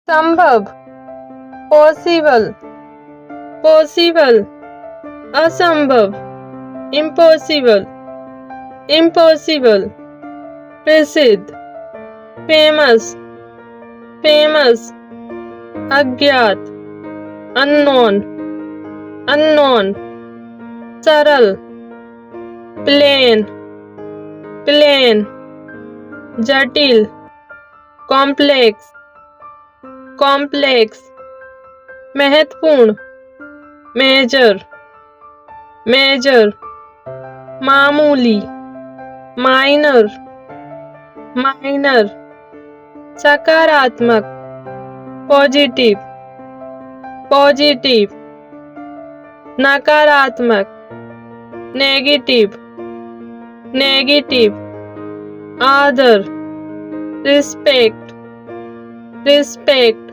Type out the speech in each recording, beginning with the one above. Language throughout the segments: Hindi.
संभव, पॉसिबल, पॉसिबल, असंभव, इम्पॉसिबल, इम्पॉसिबल, प्रसिद्ध, फेमस, फेमस, अज्ञात, अननोन, अननोन, सरल, प्लेन, प्लेन, जटिल, कॉम्प्लेक्स, कॉम्प्लेक्स, महत्वपूर्ण, मेजर, मेजर, मामूली, माइनर, माइनर, सकारात्मक, पॉजिटिव, पॉजिटिव, नकारात्मक, नेगेटिव, नेगेटिव, आदर, रिस्पेक्ट, रिस्पेक्ट,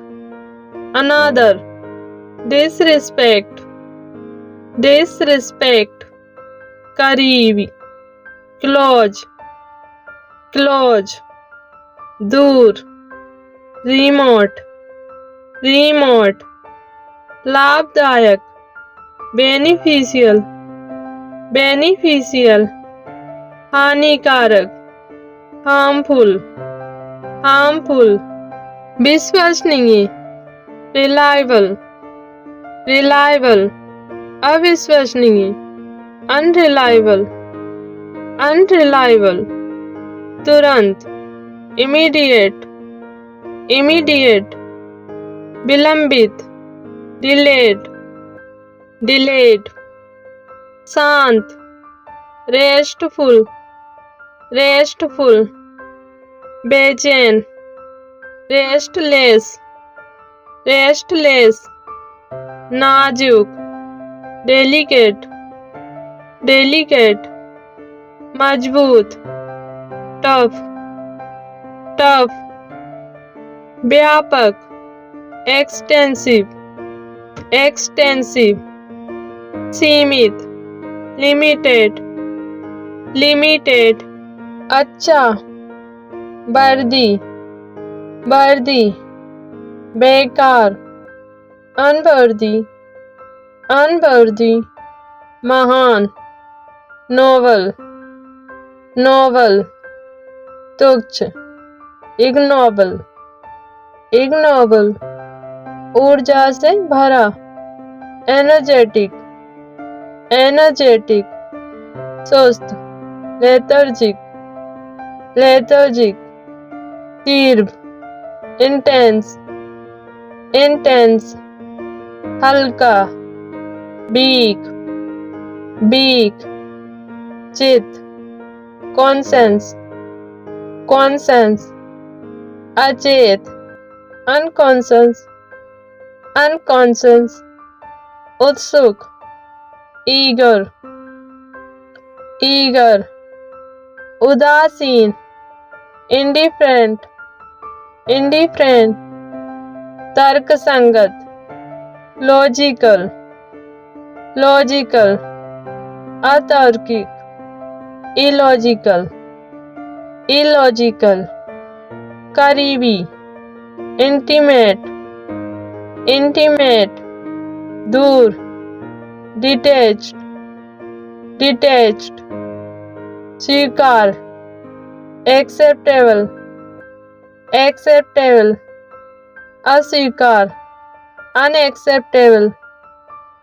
अनादर, डिसरिस्पेक्ट, डिसरिस्पेक्ट, करीबी, क्लोज, क्लोज, दूर, रिमोट, रिमोट, लाभदायक, बेनिफिशियल, बेनिफिशियल, हानिकारक, हार्मफुल, हार्मफुल, विश्वसनीय, रिलायबल, रिलायबल, अविश्वसनीय, अनरिलायबल, अनरिलायबल, तुरंत, इमीडिएट, इमीडिएट, विलंबित, डिलेड, डिलेड, शांत, रेस्टफुल, रेस्टफुल, बेचैन, रेस्टलेस, रेस्टलेस, नाजुक, डेलिकेट, डेलिकेट, मजबूत, टफ, टफ, व्यापक, एक्सटेंसिव, एक्सटेंसिव, सीमित, लिमिटेड, लिमिटेड, अच्छा, वर्दी, वर्दी, बेकार, अनवर्दी, अनवर्दी, महान, नोवल, नोवल, तुच्छ, इग्नोबल, इग्नोबल, ऊर्जा से भरा, एनर्जेटिक, एनर्जेटिक, सुस्त, लेथर्जिक, लेथर्जिक, तीव्र, इंटेंस, इंटेंस, हल्का, बीक, बीक, चित, कॉन्सेंस, कॉन्सेंस, अचेत, अनकॉन्सेंस, अनकॉन्सेंस, उत्सुक, ईगर, ईगर, उदासीन, इंडिफरेंट, इंडिफरेंट, तर्कसंगत, लॉजिकल, लॉजिकल, अतार्किक, इलॉजिकल, इलॉजिकल, करीबी, इंटीमेट, इंटीमेट, दूर, डिटैच्ड, डिटैच्ड, स्वीकार, एक्सेप्टेबल, एक्सेप्टेबल, अस्वीकार, अनएक्सेप्टेबल,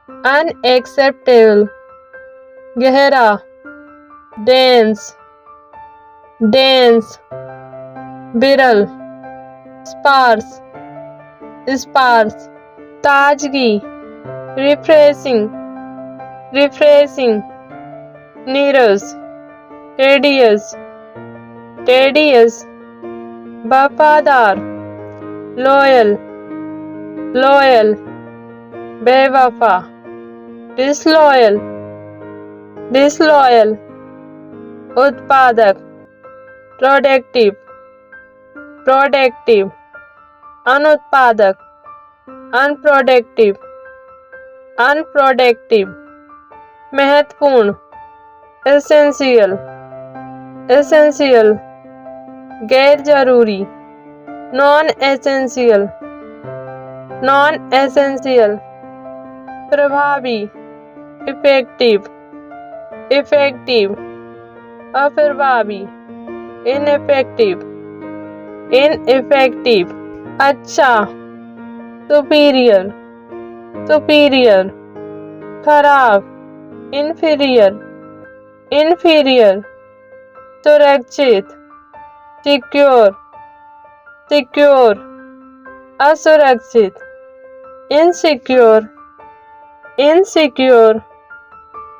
अनएक्सेप्टेबल, गहरा, डेंस, डेंस, विरल, स्पार्स, स्पार्स, ताजगी, रिफ्रेशिंग, रिफ्रेशिंग, नीरस, टेडियस, टेडियस, वफादार, लॉयल, लॉयल, बेवफा, डिसलॉयल, डिसलॉयल, उत्पादक, प्रोडक्टिव, प्रोडक्टिव, अनुत्पादक, अनप्रोडक्टिव, अनप्रोडक्टिव, महत्वपूर्ण, एसेंशियल, एसेंशियल, गैर जरूरी, नॉन एसेंशियल, नॉन एसेंशियल, प्रभावी, इफेक्टिव, इफेक्टिव, अप्रभावी, इनइफेक्टिव, इनइफेक्टिव, अच्छा, सुपीरियर, सुपीरियर, खराब, इंफीरियर, इंफीरियर, सुरक्षित, सिक्योर, सिक्योर, असुरक्षित, इनसिक्योर, इनसिक्योर,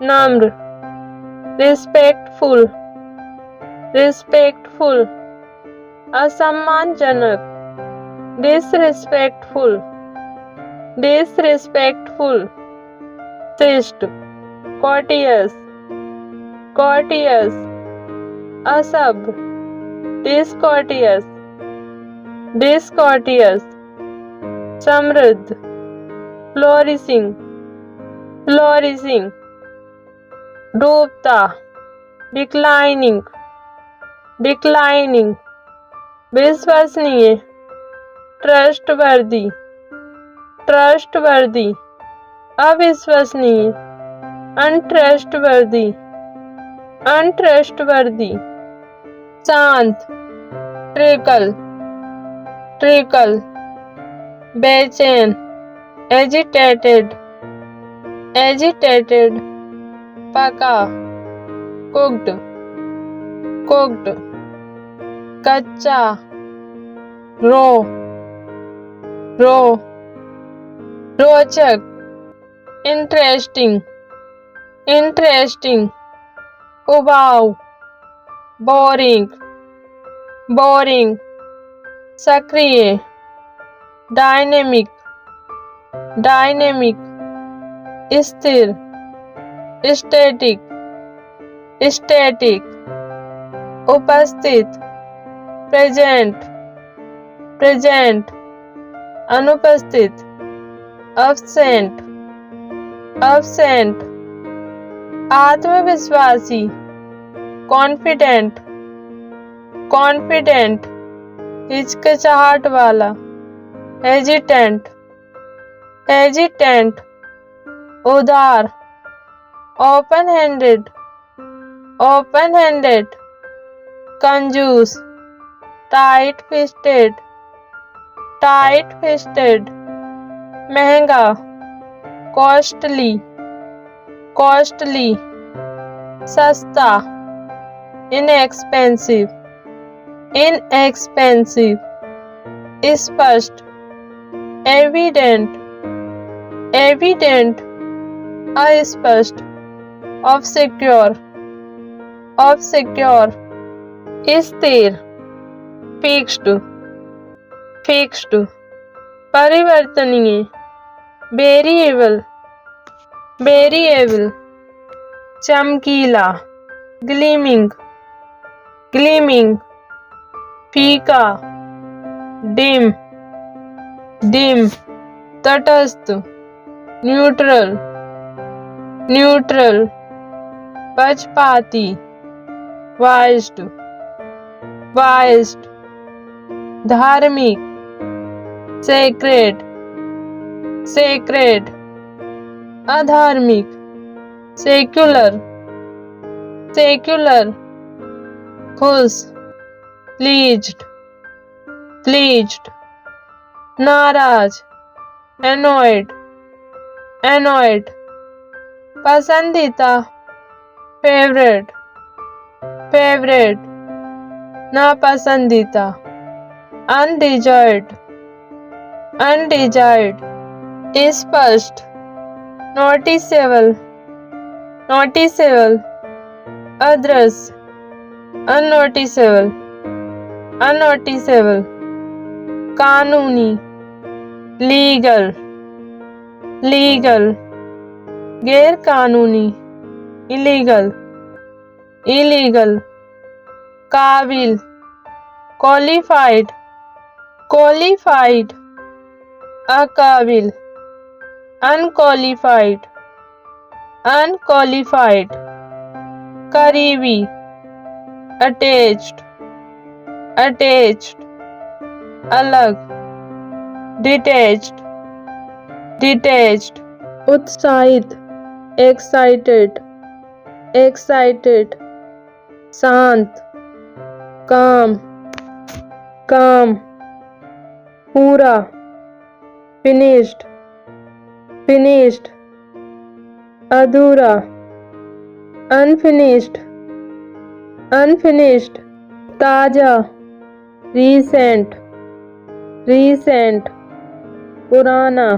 नम्र, रिस्पेक्टफुल, रिस्पेक्टफुल, असम्मानजनक, डिसरिस्पेक्टफुल, डिसरिस्पेक्टफुल, शिष्ट, कॉर्टियस, कॉर्टियस, असभ्य, डिसकॉर्टियस, डिसकॉर्टियस, समृद्ध, फ्लोरिशिंग, फ्लोरिशिंग, डूबता, डिक्लाइनिंग, डिक्लाइनिंग, विश्वसनीय, ट्रस्टवर्दी, ट्रस्टवर्दी, अविश्वसनीय, अनट्रस्टवर्दी, अनट्रस्टवर्दी, शांत, ट्रिकल, ट्रिकल, बेचैन, एजिटेटेड, एजिटेटेड, पका, कुक्ड, कुक्ड, कच्चा, रो, रो, रोचक, इंटरेस्टिंग, इंटरेस्टिंग, उबाऊ, बोरिंग, बोरिंग, सक्रिय, डायनेमिक, डायनेमिक, स्थिर, स्टैटिक, स्टैटिक, उपस्थित, प्रेजेंट, प्रेजेंट, अनुपस्थित, अब्सेंट, अब्सेंट, आत्मविश्वासी, कॉन्फिडेंट, कॉन्फिडेंट, हिचकिचाहट वाला, हेजिटेंट, हेजिटेंट, उदार, ओपन हैंडेड, ओपन हैंडेड, कंजूस, टाइट फिस्टेड, टाइट फिस्टेड, महंगा, कॉस्टली, कॉस्टली, सस्ता, इनएक्सपेंसिव, इनएक्सपेंसिव, स्पष्ट, एविडेंट, एविडेंट, अस्पष्ट, ऑब्सक्योर, ऑब्सक्योर, स्थिर, फिक्स्ड, फिक्स्ड, परिवर्तनीय, वेरिएबल, वेरिएबल, चमकीला, ग्लीमिंग, ग्लीमिंग, फीका, डिम, डिम, तटस्थ, न्यूट्रल, न्यूट्रल, पक्षपाती, वाइज्ड, वाइज्ड, धार्मिक, सेक्रेड, सेक्रेड, अधार्मिक, सेक्युलर, सेक्युलर, खुश, प्लीज्ड, प्लीज्ड, नाराज, एनॉयड, एनॉयड, पसंदीदा, फेवरेट, फेवरेट, नापसंदीदा, अनडिजायर्ड, अनडिजायर्ड, स्पष्ट, नोटिसेबल, नोटिसेबल, अदृश्य, अननोटिसेबल, अननोटिसेबल, कानूनी, लीगल, लीगल, गैर कानूनी, इलीगल, इलीगल, काबिल, क्वालिफाइड, क्वालिफाइड, अकाबिल, अनक्वालिफाइड, अनक्वालिफाइड, करीबी, अटैच्ड, अटैच्ड, अलग, डिटैच्ड, detached, उत्साहित, excited, excited, शांत, calm, calm, पूरा, finished, finished, अधूरा, unfinished, unfinished, ताजा, recent, recent, पुराना,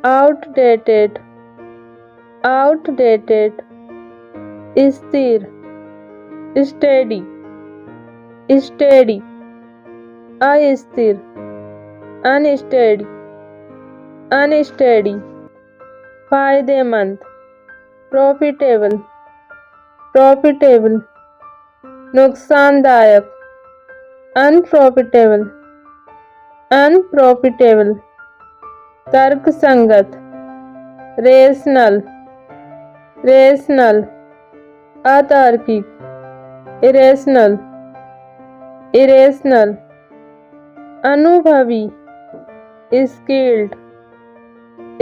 outdated, outdated, स्थिर, steady, steady, अस्थिर, unsteady, unsteady, फायदेमंद, profitable, profitable, नुकसानदायक, unprofitable, unprofitable, तर्कसंगत, rational, rational, अतार्किक, irrational, irrational, अनुभवी, skilled,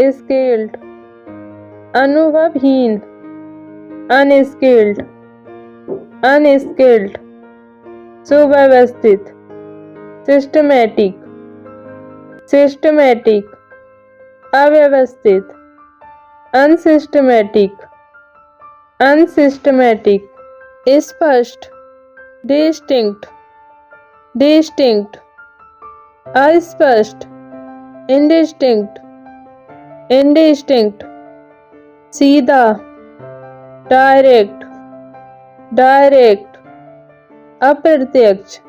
skilled, अनुभवहीन, unskilled, unskilled, सुव्यवस्थित, systematic, systematic, अव्यवस्थित, unsystematic, unsystematic, स्पष्ट, distinct, distinct, अस्पष्ट, indistinct, indistinct, सीधा, डायरेक्ट, डायरेक्ट, अप्रत्यक्ष,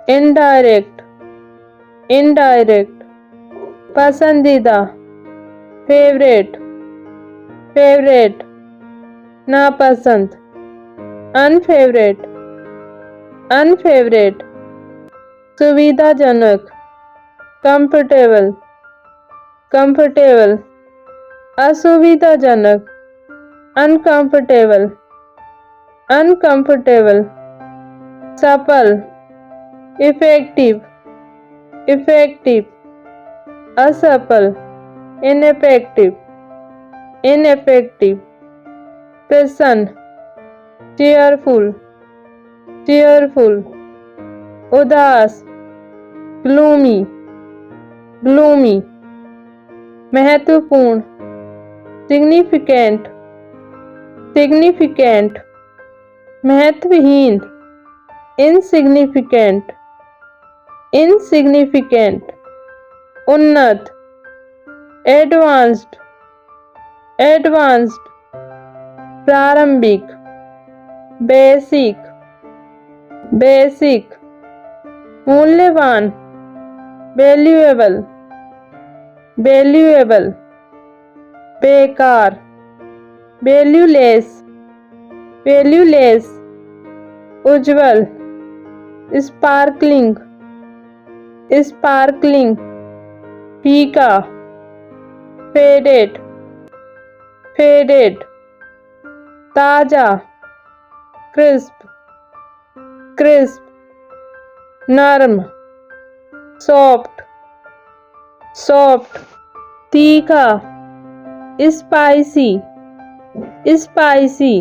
इनडायरेक्ट, इनडायरेक्ट, पसंदीदा, फेवरेट, फेवरेट, नापसंद, अनफेवरेट, अनफेवरेट, सुविधाजनक, कंफर्टेबल, कंफर्टेबल, असुविधाजनक, अनकंफर्टेबल, अनकंफर्टेबल, सफल, इफेक्टिव, इफेक्टिव, असफल, इनइफेक्टिव, इनइफेक्टिव, प्रसन्न, चेयरफुल, चेयरफुल, उदास, ग्लूमी, ग्लूमी, महत्वपूर्ण, सिग्निफिकेंट, सिग्निफिकेंट, महत्वहीन, इनसिग्निफिकेंट, इनसिग्निफिकेंट, उन्नत, एडवांस्ड, एडवांस्ड, प्रारंभिक, बेसिक, बेसिक, मूल्यवान, वैल्यूएबल, वैल्यूएबल, बेकार, वैल्यूलेस, वैल्यूलेस, उज्जवल, स्पार्कलिंग, स्पार्कलिंग, फीका, फेडेड, फेडेड, ताजा, क्रिस्प, क्रिस्प, नरम, सॉफ्ट, सॉफ्ट, तीखा, स्पाइसी, स्पाइसी,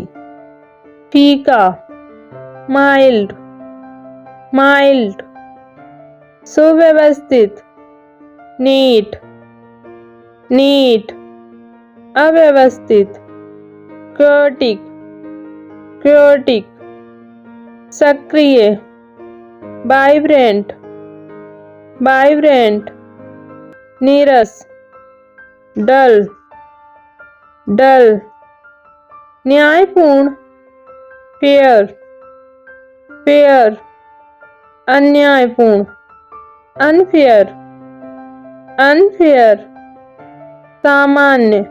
फीका, माइल्ड, माइल्ड, सुव्यवस्थित, नीट, नीट, अव्यवस्थित, क्योटिक, क्योटिक, सक्रिय, वाइब्रेंट, वाइब्रेंट, नीरस, डल, डल, न्यायपूर्ण, फेयर, फेयर, अन्यायपूर्ण, अनफेयर, अनफेयर, सामान्य,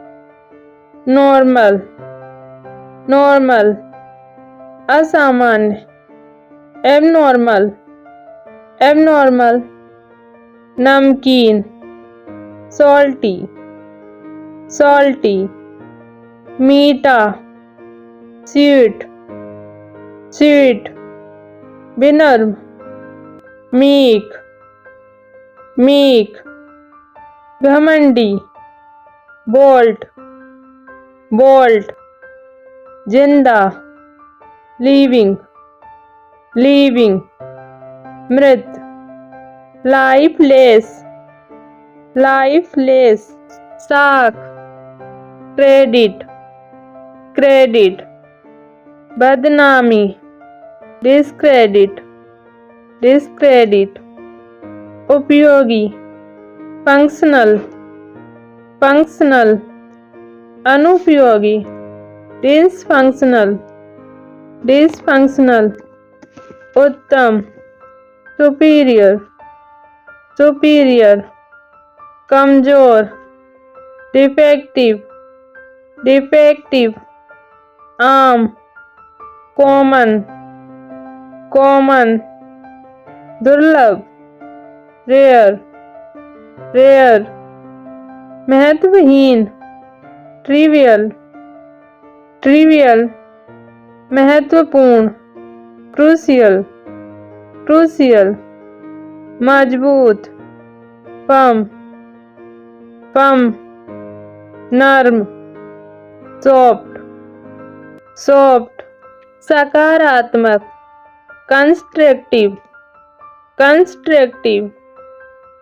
नॉर्मल, नॉर्मल, असामान्य, एबनॉर्मल, एबनॉर्मल, नमकीन, सॉल्टी, सॉल्टी, मीठा, स्वीट, स्वीट, विनम्र, मीक, मीक, घमंडी, बोल्ट, बोल्ट, जिंदा, लिविंग, लिविंग, मृत, लाइफलेस, लाइफलेस, साख, क्रेडिट, क्रेडिट, बदनामी, डिस्क्रेडिट, डिस्क्रेडिट, उपयोगी, फंक्शनल, फंक्शनल, अनुपयोगी, डिसफंक्शनल, डिसफंक्शनल, उत्तम, सुपीरियर, सुपीरियर, कमजोर, डिफेक्टिव, डिफेक्टिव, आम, कॉमन, कॉमन, दुर्लभ, रेयर, रेयर, महत्वहीन, ट्रिवियल, ट्रिवियल, महत्वपूर्ण, क्रूशियल, क्रूशियल, मजबूत, फर्म, फर्म, नर्म, सॉफ्ट, सॉफ्ट, सकारात्मक, कंस्ट्रक्टिव, कंस्ट्रक्टिव,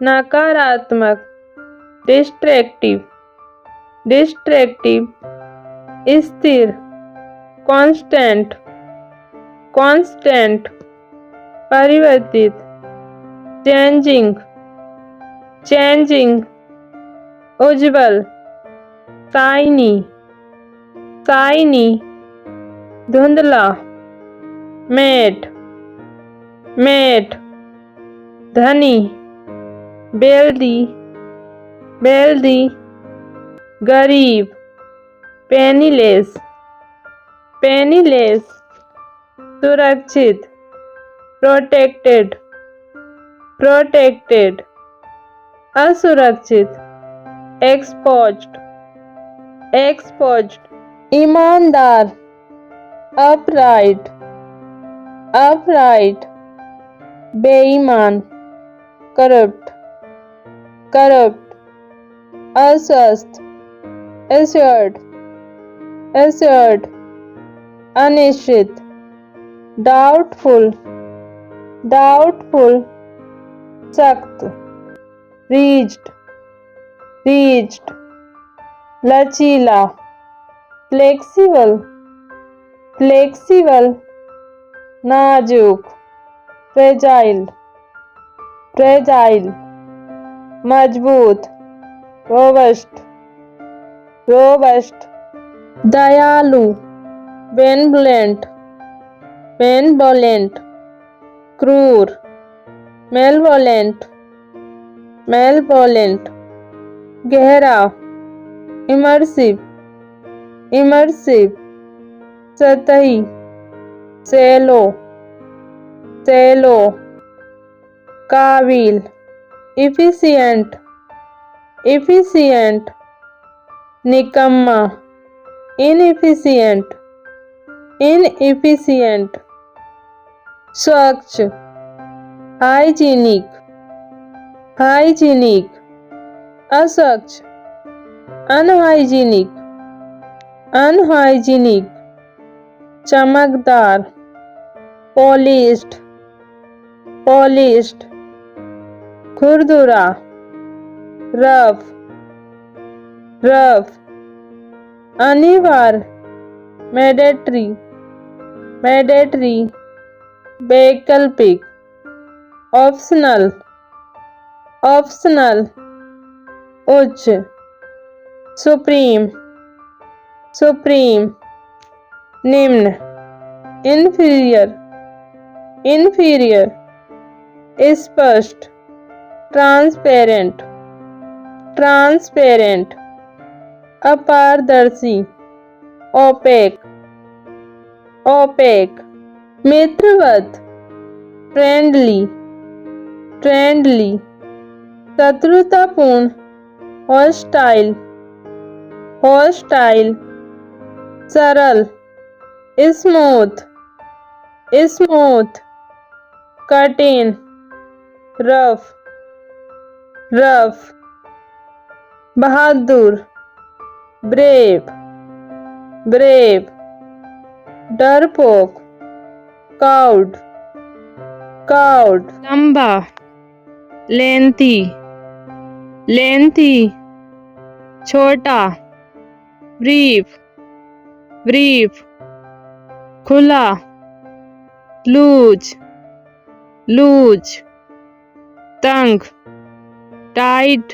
नकारात्मक, डिस्ट्रैक्टिव, डिस्ट्रैक्टिव, स्थिर, कांस्टेंट, कांस्टेंट, परिवर्तित, चेंजिंग, चेंजिंग, उज्ज्वल, शाइनी, शाइनी, धुंधला, मेट, मेट, धनी, बेल्दी, बेल्दी, गरीब, पेनीलेस, पेनीलेस, सुरक्षित, प्रोटेक्टेड, प्रोटेक्टेड, असुरक्षित, एक्सपोज्ड, एक्सपोज्ड, ईमानदार, अपराइट, अपराइट, बेईमान, करप्ट, करप्ट, अस्वस्थ, एश्योर्ड, एश्योर्ड, अनिश्चित, डाउटफुल, डाउटफुल, सख्त, रीच्ड, रीच्ड, लचीला, फ्लेक्सिबल, फ्लेक्सिबल, नाजुक, फ्रेजाइल, फ्रेजाइल, मजबूत, रोबस्ट, रोबस्ट, दयालु, बेनवोलेंट, बेनवोलेंट, क्रूर, मेलवोलेंट, मेलवोलेंट, गहरा, इमर्सिव, इमर्सिव, सतही, सेलो, सेलो, काबिल, इफिशिएंट, इफिशिएंट, निकम्मा, इनएफिशिएंट, इनएफिशिएंट, स्वच्छ, हाइजीनिक, हाइजीनिक, अस्वच्छ, अनहाइजीनिक, अनहाइजीनिक, चमकदार, पॉलिश्ड, पॉलिश्ड, खुरदुरा, रफ, रफ, अनिवार्य, मैंडेटरी, मैंडेटरी, वैकल्पिक, ऑप्शनल, ऑप्शनल, उच्च, सुप्रीम, सुप्रीम, निम्न, इंफीरियर, इंफीरियर, स्पष्ट, ट्रांसपेरेंट, ट्रांसपेरेंट, अपारदर्शी, ओपेक, ओपेक, मित्रवत, फ्रेंडली, फ्रेंडली, शत्रुतापूर्ण, हॉस्टाइल, हॉस्टाइल, सरल, स्मूथ, स्मूथ, कठिन, रफ, रफ, बहादुर, brave, brave, डरपोक, cowed, cowed, लंबा, lengthy, lengthy, छोटा, brief, brief, खुला, लूज, लूज, तंग, टाइट,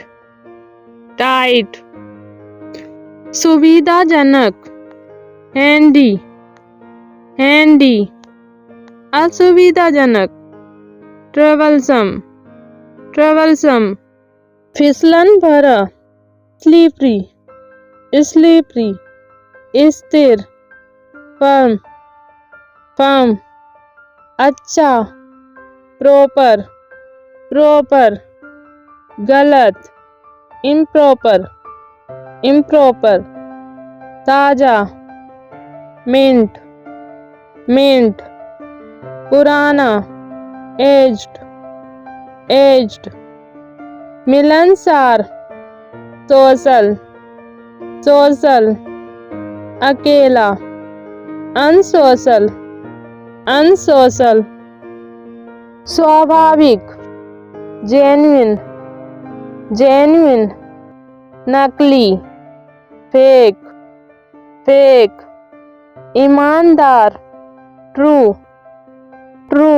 टाइट, सुविधाजनक, हैंडी, हैंडी, असुविधाजनक, ट्रेवलसम, ट्रेवलसम, फिसलन भरा, स्लीपरी, स्लीपरी, स्थिर, फर्म, फर्म, अच्छा, प्रॉपर, प्रॉपर, गलत, इम्प्रॉपर, इम्प्रॉपर, ताजा, मिंट, मिंट, पुराना, एज्ड, एज्ड, मिलनसार, सोशल, सोशल, अकेला, अनसोशल, अनसोशल, स्वाभाविक, जेन्युइन, जेन्युइन, नकली, फेक, फेक, ईमानदार, ट्रू, ट्रू,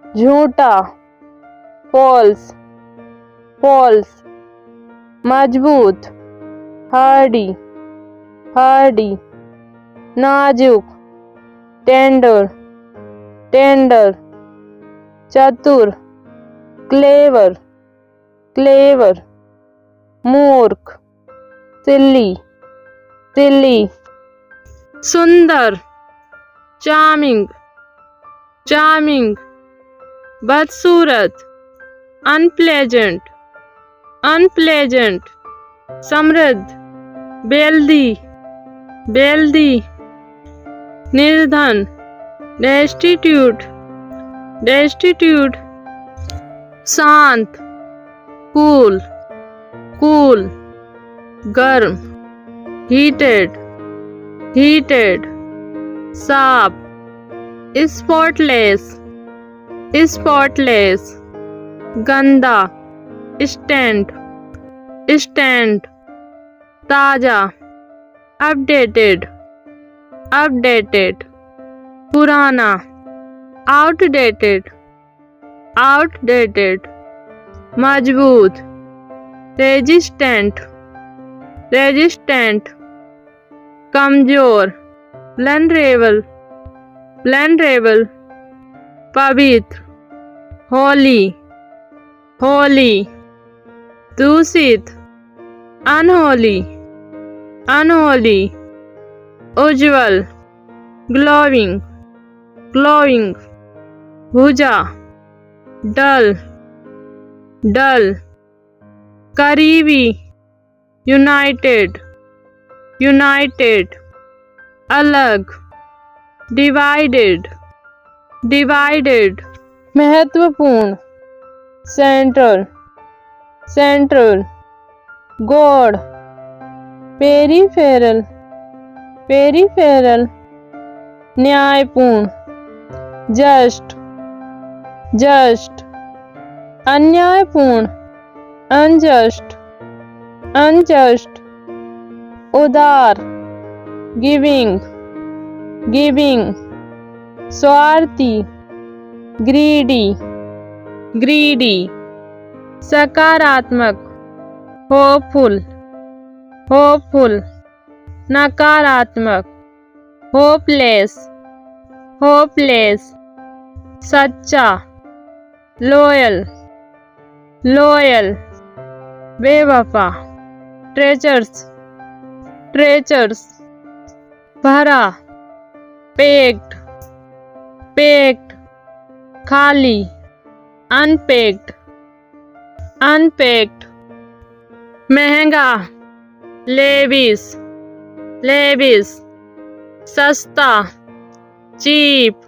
झूठा, फॉल्स, फॉल्स, मजबूत, हार्डी, हार्डी, नाजुक, टेंडर, टेंडर, चतुर, क्लेवर, क्लेवर, मूर्ख, सिल्ली, सिल्ली, सुंदर, चार्मिंग, चार्मिंग, बदसूरत, अनप्लेजेंट, अनप्लेजेंट, समृद्ध, बेल्दी, बेल्दी, निर्धन, डेस्टिट्यूट, डेस्टिट्यूट, शांत, कूल, कूल, गर्म, हीटेड, हीटेड, साफ, स्पॉटलेस, स्पॉटलेस, गंदा, स्टैंड, स्टैंड, ताजा, अपडेटेड, अपडेटेड, पुराना, आउटडेटेड, आउटडेटेड, मजबूत, रेजिस्टेंट, रेजिस्टेंट, कमजोर, वल्नरेबल, वल्नरेबल, पवित्र, होली, होली, दूषित, अनहोली, अनहोली, उज्ज्वल, ग्लोविंग, ग्लोविंग, भुजा, डल, डल, करीबी, यूनाइटेड, यूनाइटेड, अलग, डिवाइडेड, डिवाइडेड, महत्वपूर्ण, central, central, God, peripheral, peripheral, न्यायपूर्ण, जस्ट, जस्ट, अन्यायपूर्ण, अनजस्ट, अनजस्ट, उदार, गिविंग, गिविंग, स्वार्थी, ग्रीडी, ग्रीडी, सकारात्मक, होपफुल, होपफुल, नकारात्मक, होपलेस, होपलेस, सच्चा, लॉयल, लॉयल, बेवफा, ट्रेचर्स, ट्रेचर्स, भरा, पेक्ड, पेक्ड, खाली, अनपेक्ड, अनपेक्ड, महंगा, लेविस, लेविस, सस्ता, चीप,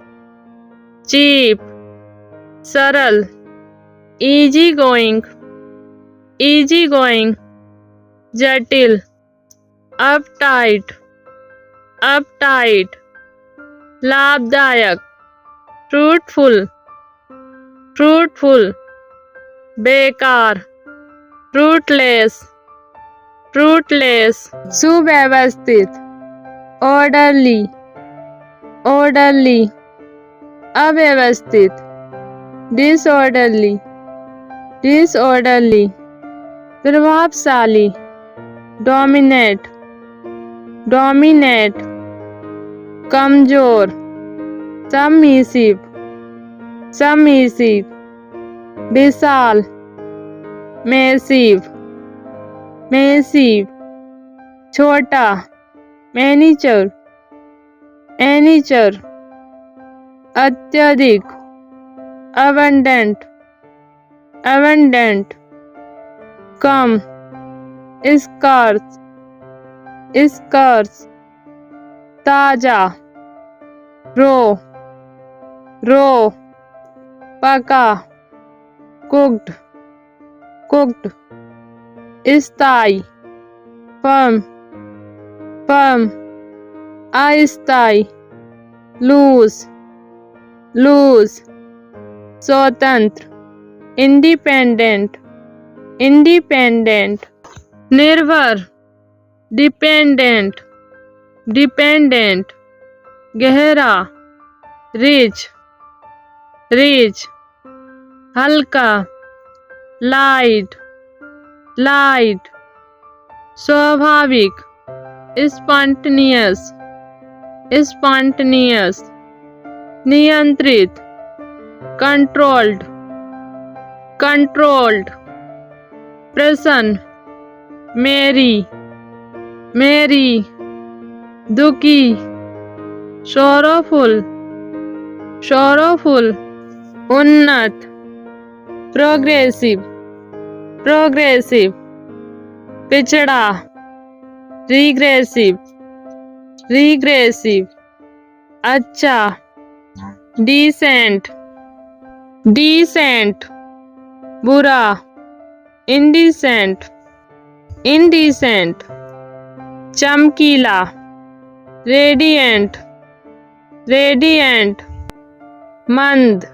चीप, सरल, इजी गोइंग, इजी गोइंग, जटिल, अपटाइट, अपटाइट, लाभदायक, फ्रूटफुल, फ्रूटफुल, बेकार, फ्रूटलेस, फ्रूटलेस, सुव्यवस्थित, ऑर्डरली, ऑर्डरली, अव्यवस्थित, डिसऑर्डरली, डिसऑर्डरली, प्रभावशाली, डोमिनेट, डोमिनेट, कमजोर, सबमिसिव, सबमिसिव, विशाल, मैसिव, मैसिव, छोटा, मैनीचर, मैनीचर, अत्यधिक, अबंडेंट, अबंडेंट, कम, स्कार्स, स्कार्स, ताजा, रो, रो, पका, कुक्ड, कुक्ड, स्थायी, फर्म, फर्म, अस्थायी, लूज, लूज, स्वतंत्र, इंडिपेंडेंट, इंडिपेंडेंट, निर्भर, डिपेंडेंट, डिपेंडेंट, गहरा, रिच, रिच, हल्का, लाइट, लाइट, स्वाभाविक, स्पॉन्टेनियस, स्पॉन्टेनियस, नियंत्रित, कंट्रोल्ड, कंट्रोल्ड, प्रसन्न, मेरी, मेरी, दुखी, sorrowful, sorrowful, उन्नत, प्रोग्रेसिव, प्रोग्रेसिव, पिछड़ा, रिग्रेसिव, रिग्रेसिव, अच्छा, डिसेंट, डिसेंट, बुरा, इंडिसेंट, इंडिसेंट, चमकीला, रेडिएंट, रेडिएंट, मंद,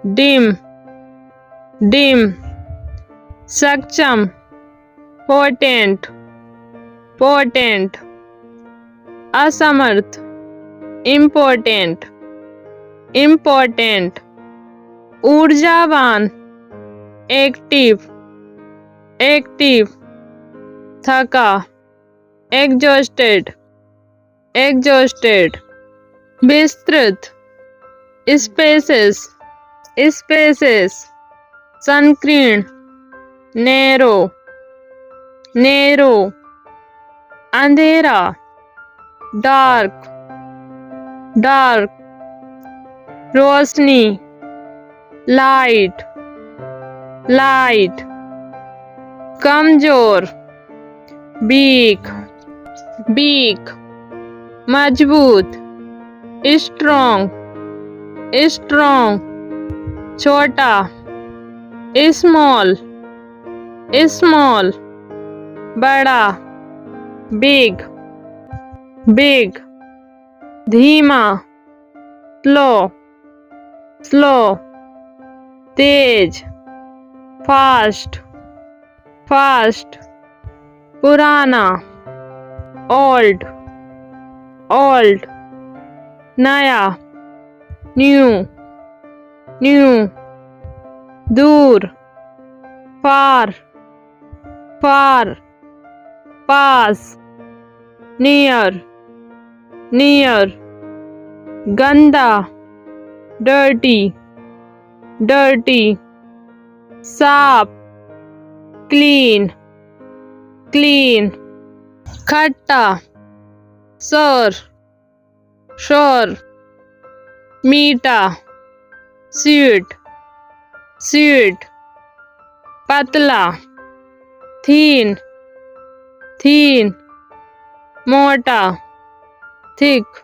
डिम, डिम, सक्षम, पोटेंट, पोटेंट, असमर्थ, इम्पोर्टेंट, इम्पोर्टेंट, ऊर्जावान, एक्टिव, एक्टिव, थका, एग्जॉस्टेड, एग्जॉस्टेड, विस्तृत, स्पेसेस, स्पेसेस, संकीर्ण, नैरो, नैरो, अंधेरा, डार्क, डार्क, रोशनी, लाइट, लाइट, कमजोर, वीक, वीक, मजबूत, स्ट्रॉन्ग, स्ट्रॉन्ग, छोटा, स्मॉल, स्मॉल, बड़ा, बिग, बिग, धीमा, स्लो, स्लो, तेज, फास्ट, फास्ट, पुराना, ओल्ड, ओल्ड, नया, न्यू, न्यू, दूर, फार, फार, पास, नियर, नियर, गंदा, डर्टी, डर्टी, साफ, क्लीन, क्लीन, खट्टा, सोर, शोर, मीठा, स्वीट, स्वीट, पतला, थीन, थीन, मोटा, थिक,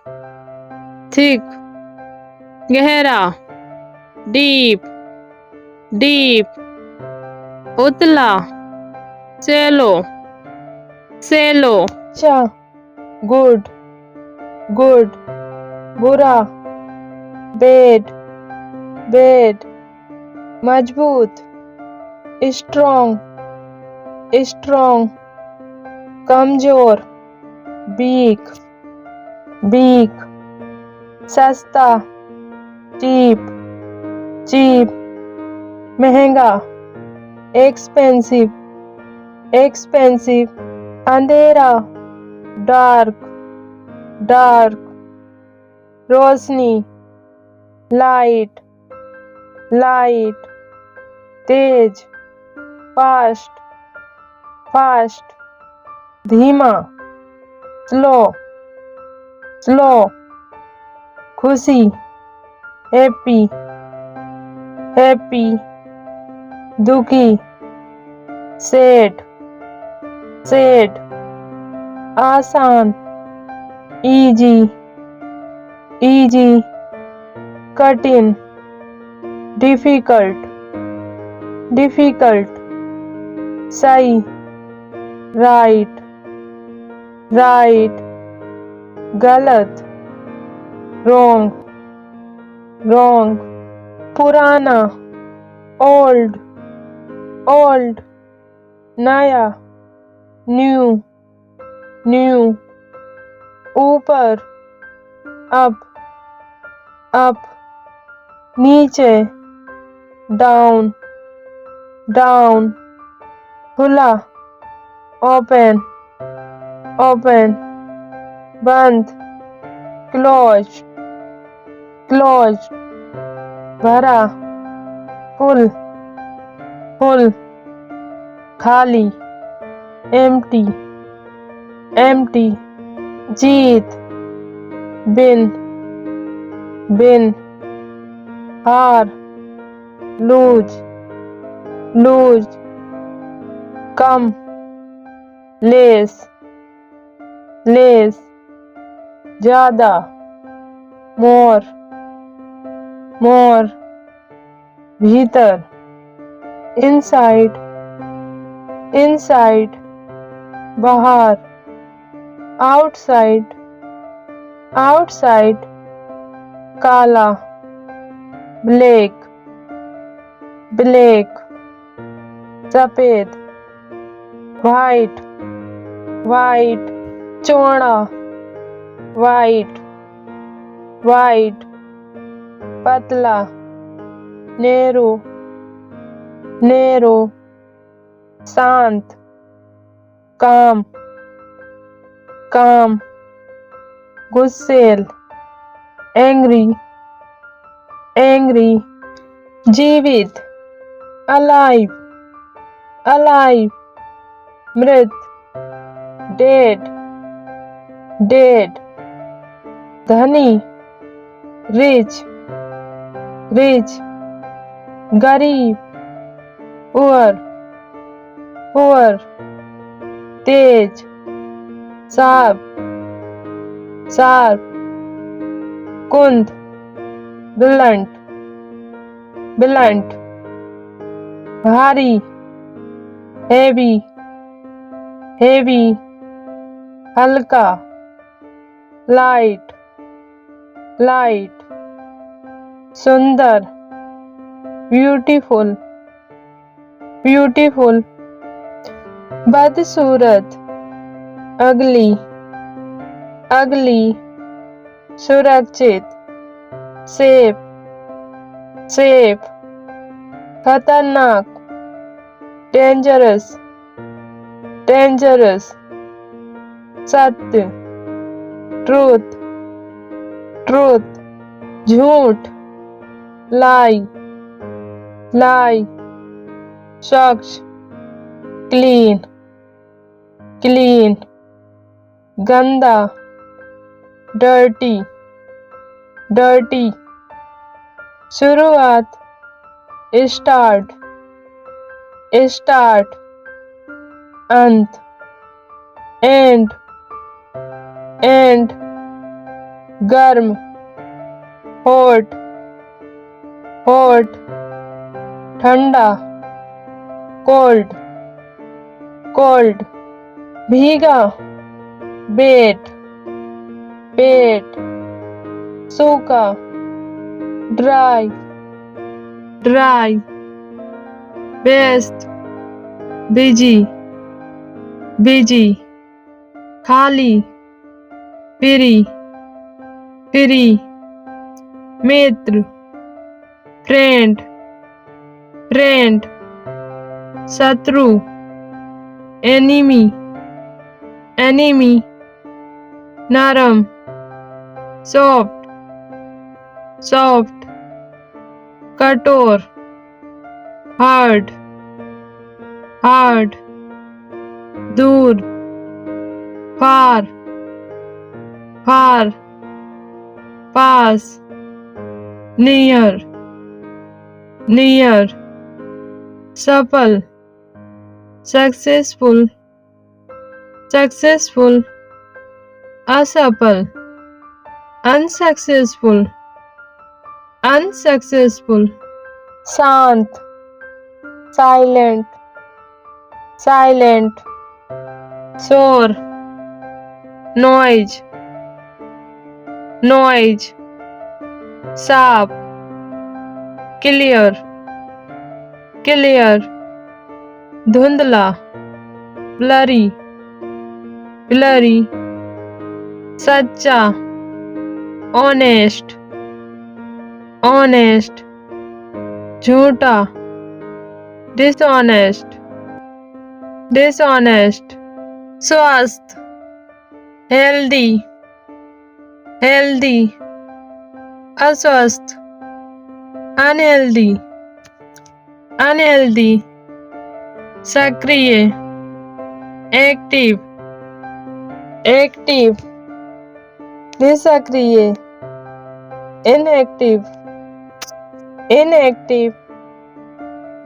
थिक, गहरा, डीप, डीप, उतला, चेलो, सेलो, अच्छा गुड गुड, बुरा बेड बेड, मजबूत स्ट्रॉन्ग स्ट्रॉन्ग, कमजोर वीक वीक, सस्ता चीप चीप, महंगा एक्सपेंसिव एक्सपेंसिव, अंधेरा डार्क डार्क, रोशनी लाइट लाइट, तेज फास्ट फास्ट, धीमा स्लो स्लो, खुशी हैप्पी हैप्पी, दुखी सैड सैड, आसान इजी इजी, कठिन डिफिकल्ट डिफिकल्ट, सही राइट राइट, गलत रॉन्ग रॉन्ग, पुराना ओल्ड ओल्ड, नया न्यू न्यू, ऊपर अप अप, नीचे डाउन डाउन, खुला ओपन ओपन, बंद क्लोज क्लोज, भरा फुल फुल, खाली एम्प्टी एम्प्टी, जीत बिन बिन, हार लूज लूज, कम लेस लेस, ज्यादा मोर मोर, भीतर इनसाइड इनसाइड, बाहर आउटसाइड आउटसाइड, काला ब्लैक ब्लैक, सफेद वाइट वाइट, चौड़ा वाइट वाइट, पतला नैरो नैरो, शांत काम काम, गुस्सेल एंग्री एंग्री, जीवित अलाइव अलाइव, मृत डेड डेड, धनी रिच रिच, गरीब पुअर पुअर, तेज शार्प शार्प, कुंद ब्लंट ब्लंट, भारी हेवी हेवी, हल्का लाइट लाइट, सुंदर ब्यूटीफुल ब्यूटीफुल, बदसूरत अगली अगली, सुरक्षित सेफ सेफ, खतरनाक डेंजरस डेंजरस, सत्य ट्रूथ ट्रूथ, झूठ लाई लाई, स्वच्छ क्लीन क्लीन, गंदा डर्टी डर्टी, शुरुआत स्टार्ट स्टार्ट, अंत एंड एंड, गर्म हॉट हॉट, ठंडा कोल्ड कोल्ड, भीगा, वेट, वेट, सूखा, ड्राई, ड्राई, व्यस्त, बिजी, बिजी, खाली, फ्री, फ्री, मित्र, फ्रेंड, फ्रेंड, शत्रु, एनिमी, एनिमी, नरम, सॉफ्ट, सॉफ्ट, कठोर, हार्ड, हार्ड, दूर, फार, फार, पास, नियर, नियर, सफल, सक्सेसफुल, सक्सेसफुल, असफल, अनसक्सेसफुल, अनसक्सेसफुल, शांत, साइलेंट, साइलेंट, शोर, नॉइज, नॉइज, साफ, क्लियर, क्लियर, धुंधला, ब्लरी, ब्लरी, सच्चा, ऑनेस्ट, ऑनेस्ट, झूठा, डिसऑनेस्ट, डिसऑनेस्ट, स्वस्थ, हेल्दी, हेल्दी, अस्वस्थ, अनहेल्दी, अनहेल्दी, सक्रिय, एक्टिव, एक्टिव, निष्क्रिय, इनएक्टिव, इनएक्टिव,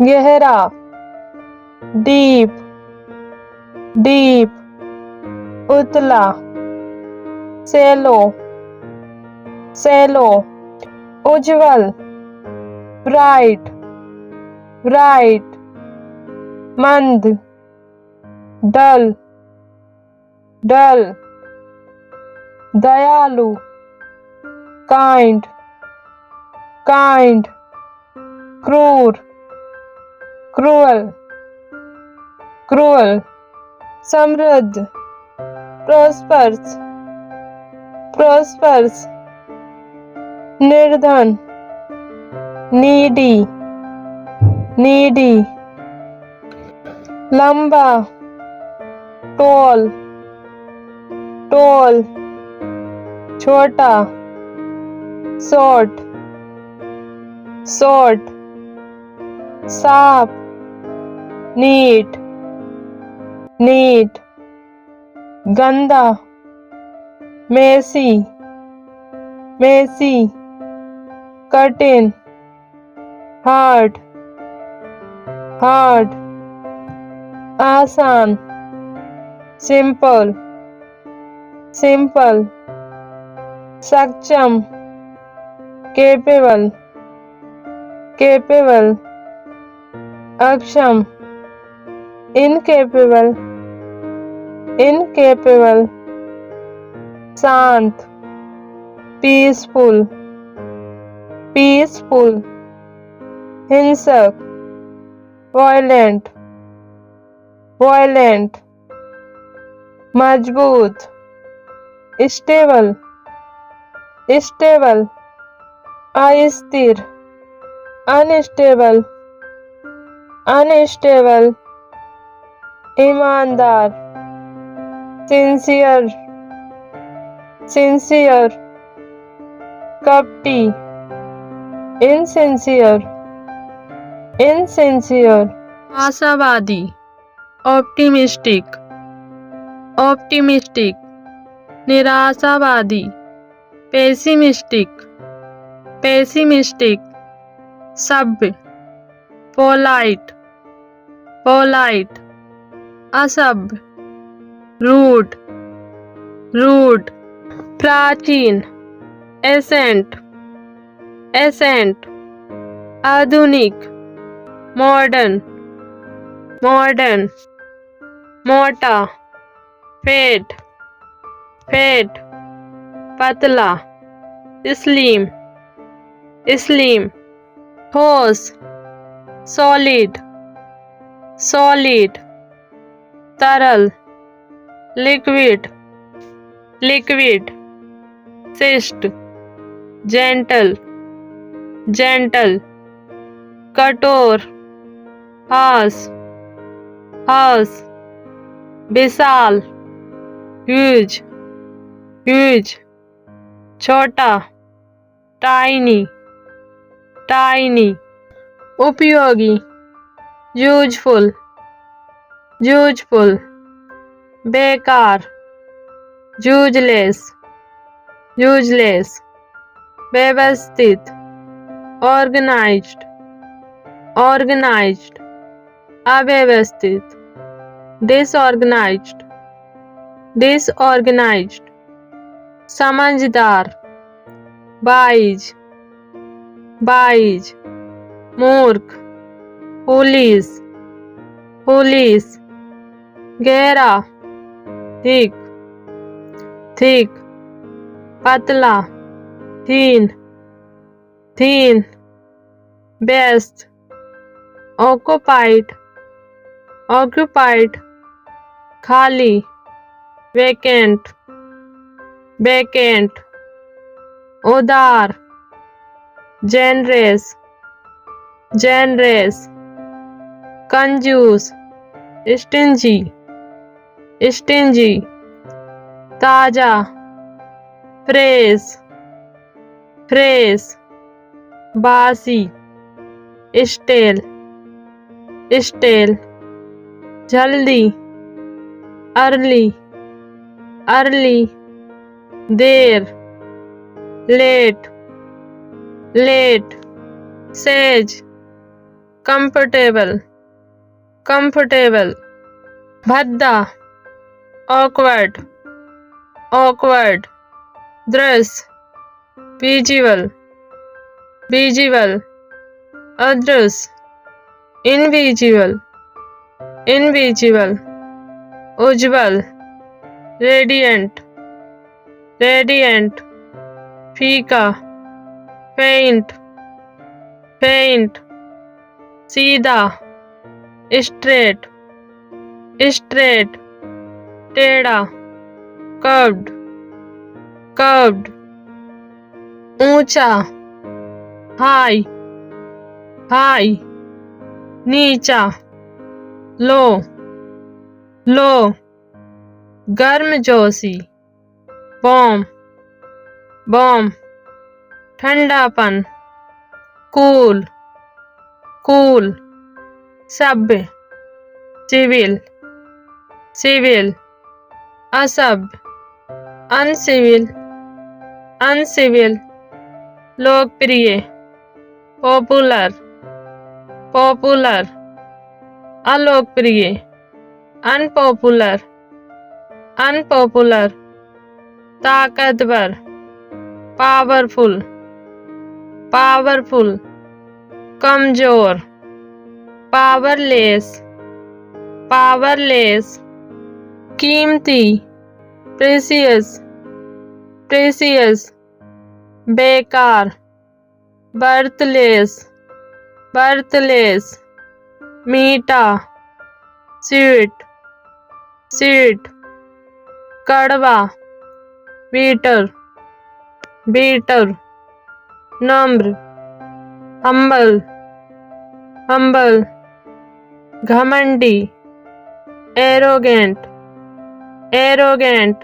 गहरा, डीप, डीप, उतला, सेलो, सेलो, उज्जवल, ब्राइट, ब्राइट, मंद, डल, डल, दयालु, काइंड, काइंड, क्रूर, क्रूअल, क्रूअल, समृद्ध, प्रोस्पर्स, प्रोस्पर्स, निर्धन, नीडी, नीडी, लंबा, टॉल, टॉल, छोटा, शॉर्ट, शॉर्ट, साफ, नीट, नीट, गंदा, मेसी, मेसी, कठिन, हार्ड, हार्ड, आसान, सिंपल, सिंपल, सक्षम, कैपेबल, कैपेबल, अक्षम, इनकेपेबल, इनकेपेबल, शांत, पीसफुल, पीसफुल, हिंसक, वायलेंट, वायलेंट, मजबूत, स्टेबल, स्टेबल, अस्थिर, अनस्टेबल, अनस्टेबल, ईमानदार, सिंसियर, सिंसियर, कपटी, इनसिंसियर, इनसिंसियर, आशावादी, ऑप्टिमिस्टिक, ऑप्टिमिस्टिक, निराशावादी, पेसिमिस्टिक, पेसिमिस्टिक, सभ्य, पोलाइट, पोलाइट, असभ्य, रूड, रूड, प्राचीन, एसेंट, एसेंट, आधुनिक, मॉडर्न, मॉडर्न, मोटा, फेट, फेट, पतला, स्लिम, स्लिम, ठोस, सॉलिड, सॉलिड, तरल, liquid, liquid, cyst, gentle, gentle, कठोर, हास, हास, विशाल, ह्यूज, ह्यूज, छोटा, टाइनी, टाइनी, उपयोगी, यूजफुल, यूजफुल, बेकार, यूजलेस, यूजलेस, व्यवस्थित, ऑर्गेनाइज्ड, ऑर्गेनाइज्ड, अव्यवस्थित, डिसऑर्गेनाइज्ड, डिसऑर्गेनाइज्ड, समझदार, वाइज, वाइज, मूर्ख, पुलिस, पुलिस, गहरा, थिक, थिक, पतला, थीन, थीन, व्यस्त, ऑक्युपाइड, ऑक्युपाइड, खाली, वेकेंट, वेकेंट, उदार, जेनरेस, जेनरेस, कंजूस, स्टिंजी, स्टिंजी, ताजा, फ्रेश, फ्रेश, बासी, स्टेल, स्टेल, जल्दी, अर्ली, अर्ली, देर, लेट, लेट, सेज, कंफर्टेबल, कंफर्टेबल, भद्दा, ऑकवर्ड, ऑकवर्ड, दृश्य, विजुअल, विजुअल, अदृश्य, इनविजुअल, इनविजुअल, उज्ज्वल, रेडिएंट, रेडिएंट, फीका, फेंट, फेंट, सीधा, स्ट्रेट, स्ट्रेट, टेढ़ा, कर्व्ड, कर्व्ड, ऊंचा, हाई, हाई, नीचा, लो, लो, गर्मजोशी, बॉम, बॉम, ठंडापन, कूल, कूल, सभ्य, सिविल, सिविल, असभ्य, अनसिविल, अनसिविल, लोकप्रिय, पॉपुलर, पॉपुलर, अलोकप्रिय, अनपॉपुलर, अनपॉपुलर, ताकतवर, पावरफुल, पावरफुल, कमजोर, पावरलेस, पावरलेस, कीमती, प्रेसियस, प्रेसियस, बेकार, बर्थलेस, बर्थलेस, मीठा, स्वीट, स्वीट, कड़वा, बीटर, बीटर, नम्र, हम्बल, हम्बल, घमंडी, एरोगेंट, एरोगेंट,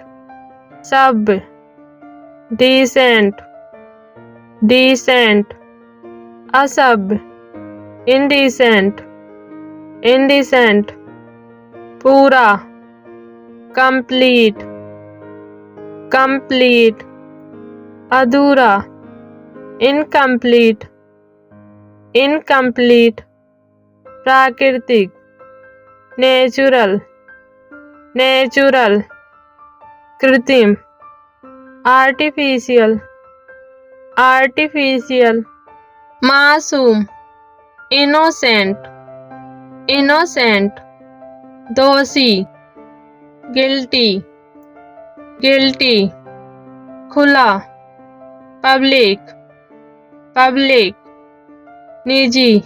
सभ्य, डिसेंट, डिसेंट, असभ्य, इंडिसेंट, इंडिसेंट, पूरा, कंप्लीट, कंप्लीट, अधूरा, इनकम्प्लीट, इनकम्प्लीट, प्राकृतिक, नेचुरल, नेचुरल, कृत्रिम, आर्टिफिशियल, आर्टिफिशियल, मासूम, इनोसेंट, इनोसेंट, दोषी, गिल्टी, गिल्टी, खुला, पब्लिक, पब्लिक, निजी,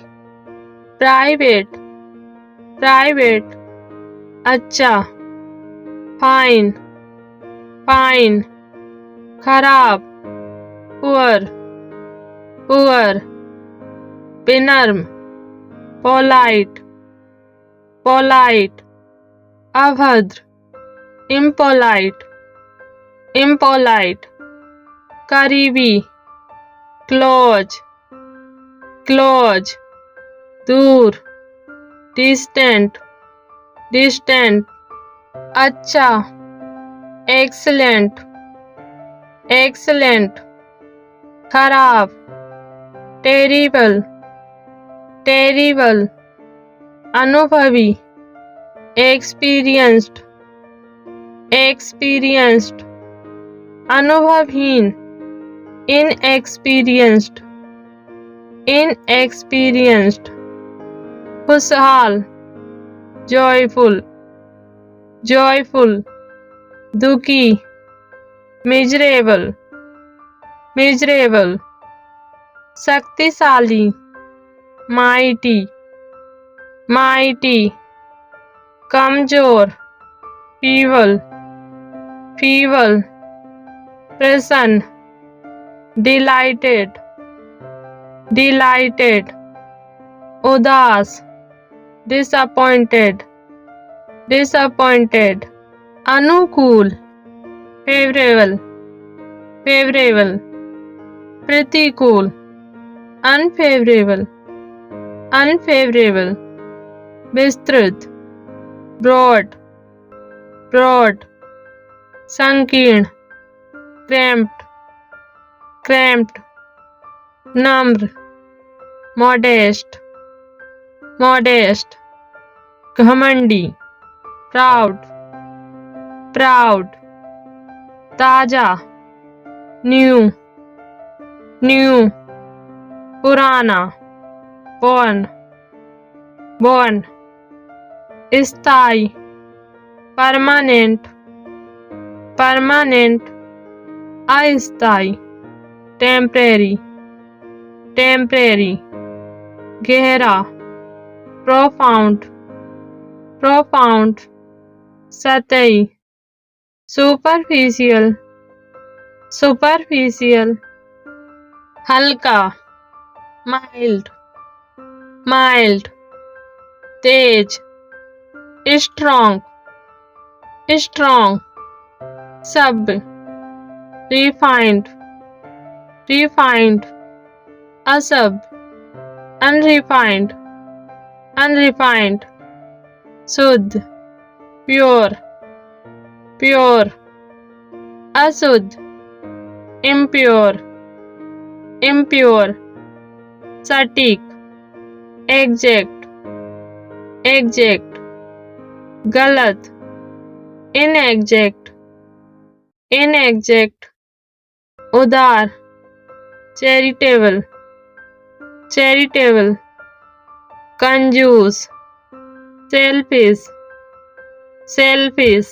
प्राइवेट, प्राइवेट, अच्छा, फाइन, फाइन, खराब, पुअर, पुअर, विनम्र, पोलाइट, पोलाइट, अभद्र, इम्पोलाइट, इम्पोलाइट, करीबी, क्लोज, क्लोज, दूर, डिस्टेंट, डिस्टेंट, अच्छा, एक्सलेंट, एक्सलेंट, खराब, टेरिबल, टेरिबल, अनुभवी, एक्सपीरियंस्ड, एक्सपीरियंस्ड, अनुभवहीन, इनएक्सपीरियंस्ड, इनएक्सपीरियंस्ड, खुशहाल, जॉयफुल, जॉयफुल, दुखी, मिजरेबल, मिजरेबल, शक्तिशाली, माइटी, माइटी, कमजोर, फीवल, फीवल, प्रसन्न, डिलाइटेड, डिलाइटेड, उदास, डिसअपॉइंटेड, डिसअपॉइंटेड, अनुकूल, फेवरेबल, फेवरेबल, प्रतिकूल, अनफेवरेबल, अनफेवरेबल, विस्तृत, ब्रॉड, ब्रॉड, संकीर्ण, क्रैम्प्ड, क्रैम्प्ड, नम्र, मॉडेस्ट, मॉडेस्ट, घमंडी, प्राउड, प्राउड, ताजा, न्यू, न्यू, पुराना, बॉर्न, बॉर्न, स्थायी, परमानेंट, परमानेंट, अस्थायी, टेम्परेरी, टेम्परेरी, गहरा, प्रोफाउंड, प्रोफाउंड, सतही, सुपरफिशियल, सुपरफिशियल, हल्का, माइल्ड, माइल्ड, तेज, स्ट्रॉन्ग, स्ट्रॉन्ग, सभ्य, रिफाइंड, रिफाइंड, असभ्य, अनरिफाइंड, अनरिफाइंड, शुद्ध, प्योर, प्योर, अशुद्ध, इम्प्योर, इम्प्योर, सटीक, एग्जैक्ट, एग्जैक्ट, गलत, इनएग्जैक्ट, इनएग्जैक्ट, उदार, चैरिटेबल, चैरिटेबल, कंजूस, सेल्फिश, सेल्फिश,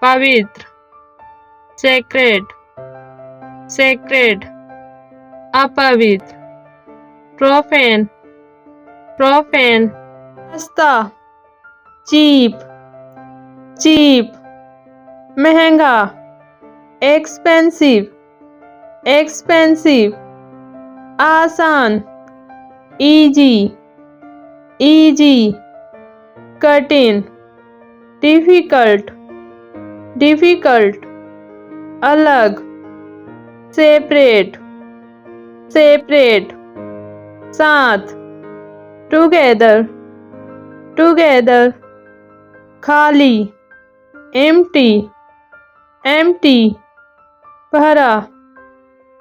पवित्र, सेक्रेड, सेक्रेड, अपवित्र, प्रोफेन, प्रोफेन, सस्ता, चीप, चीप, महंगा, एक्सपेंसिव, एक्सपेंसिव, आसान, इजी, इजी, कठिन, डिफिकल्ट, डिफिकल्ट, अलग, सेपरेट, सेपरेट, साथ, टुगेदर, टुगेदर, खाली, एम्प्टी, एम्प्टी, भरा,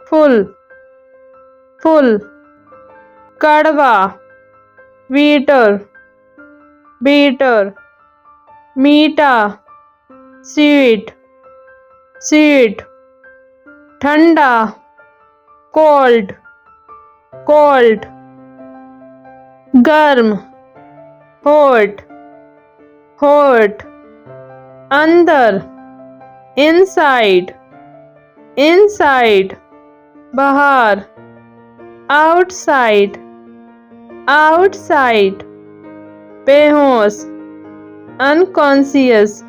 फुल, फुल, कड़वा, बीटर, बीटर, मीठा, स्वीट, स्वीट, ठंडा, कोल्ड, कोल्ड, गर्म, हॉट, हॉट, अंदर, inside, inside, बाहर, outside, outside, बेहोश, unconscious,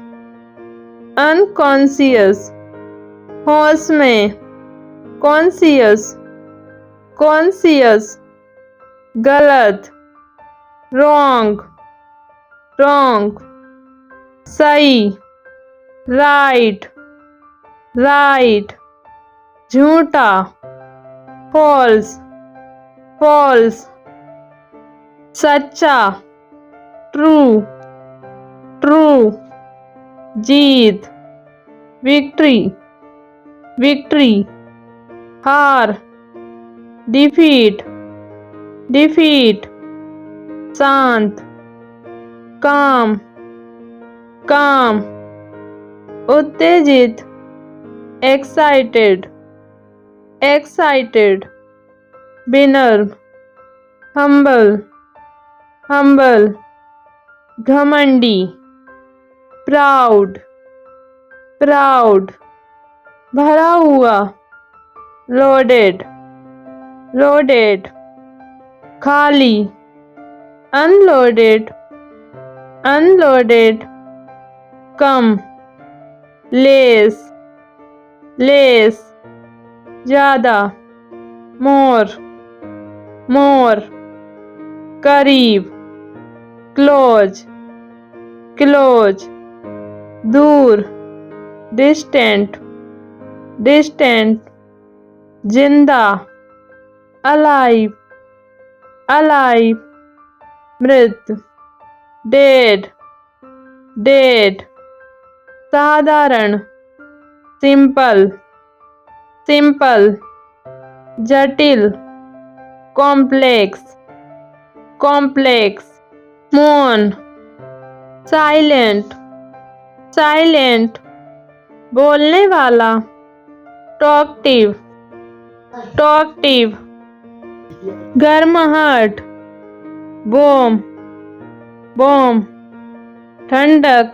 unconscious, होश में, conscious, conscious, गलत, wrong, wrong, सही, right, right, झूठा, false, false, सच्चा, true, true, जीत, victory, victory, हार, defeat, defeat, शांत, calm, calm, उत्तेजित, excited, excited, विनम्र, humble, humble, घमंडी, proud, proud, भरा हुआ, loaded, loaded, खाली, unloaded, unloaded, कम, less, less, ज़्यादा, more, more, करीब, close, close, दूर, distant, distant, जिंदा, alive, alive, मृत, dead, dead, साधारण, simple, simple, जटिल, complex, complex, मौन, silent, silent, बोलने वाला, talkative, talkative, गर्माहट, warm, warm, ठंडक,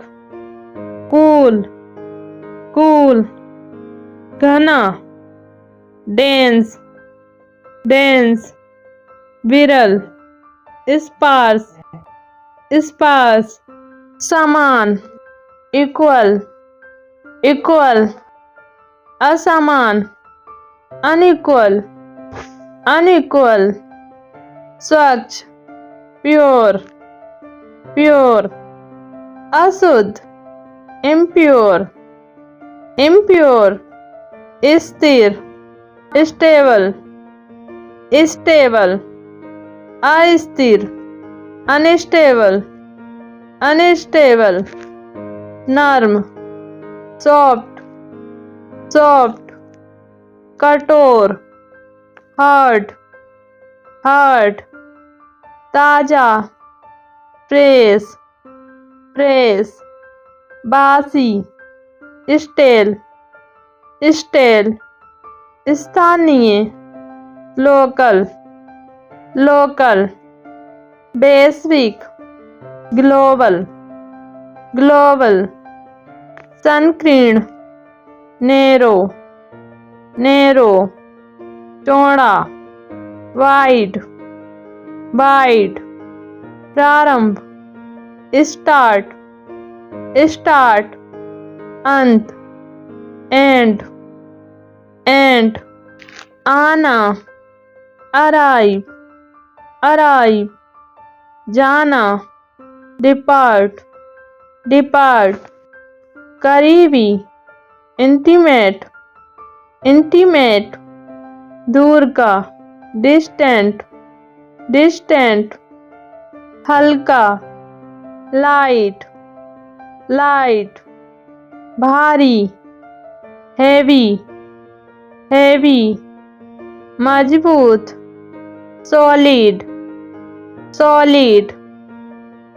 cool, cool, घना, dense, dense, विरल, sparse, sparse, समान, equal, equal, असमान, unequal, unequal, स्वच्छ, pure, pure, अशुद्ध, impure, impure, स्थिर, stable, stable, अस्थिर, unstable, unstable, नर्म, soft, soft, कठोर, hard, hard, ताजा, fresh, fresh, बासी, stale, stale, स्थानीय, local, local, वैश्विक, global, global, संकीर्ण, narrow, narrow, चौड़ा, wide, wide, प्रारंभ, start, start, अंत, end, end, आना, arrive, arrive, जाना, depart, depart, करीबी, intimate, intimate, दूर का, distant, distant, हल्का, light, light, भारी, heavy, heavy, मजबूत, solid, solid,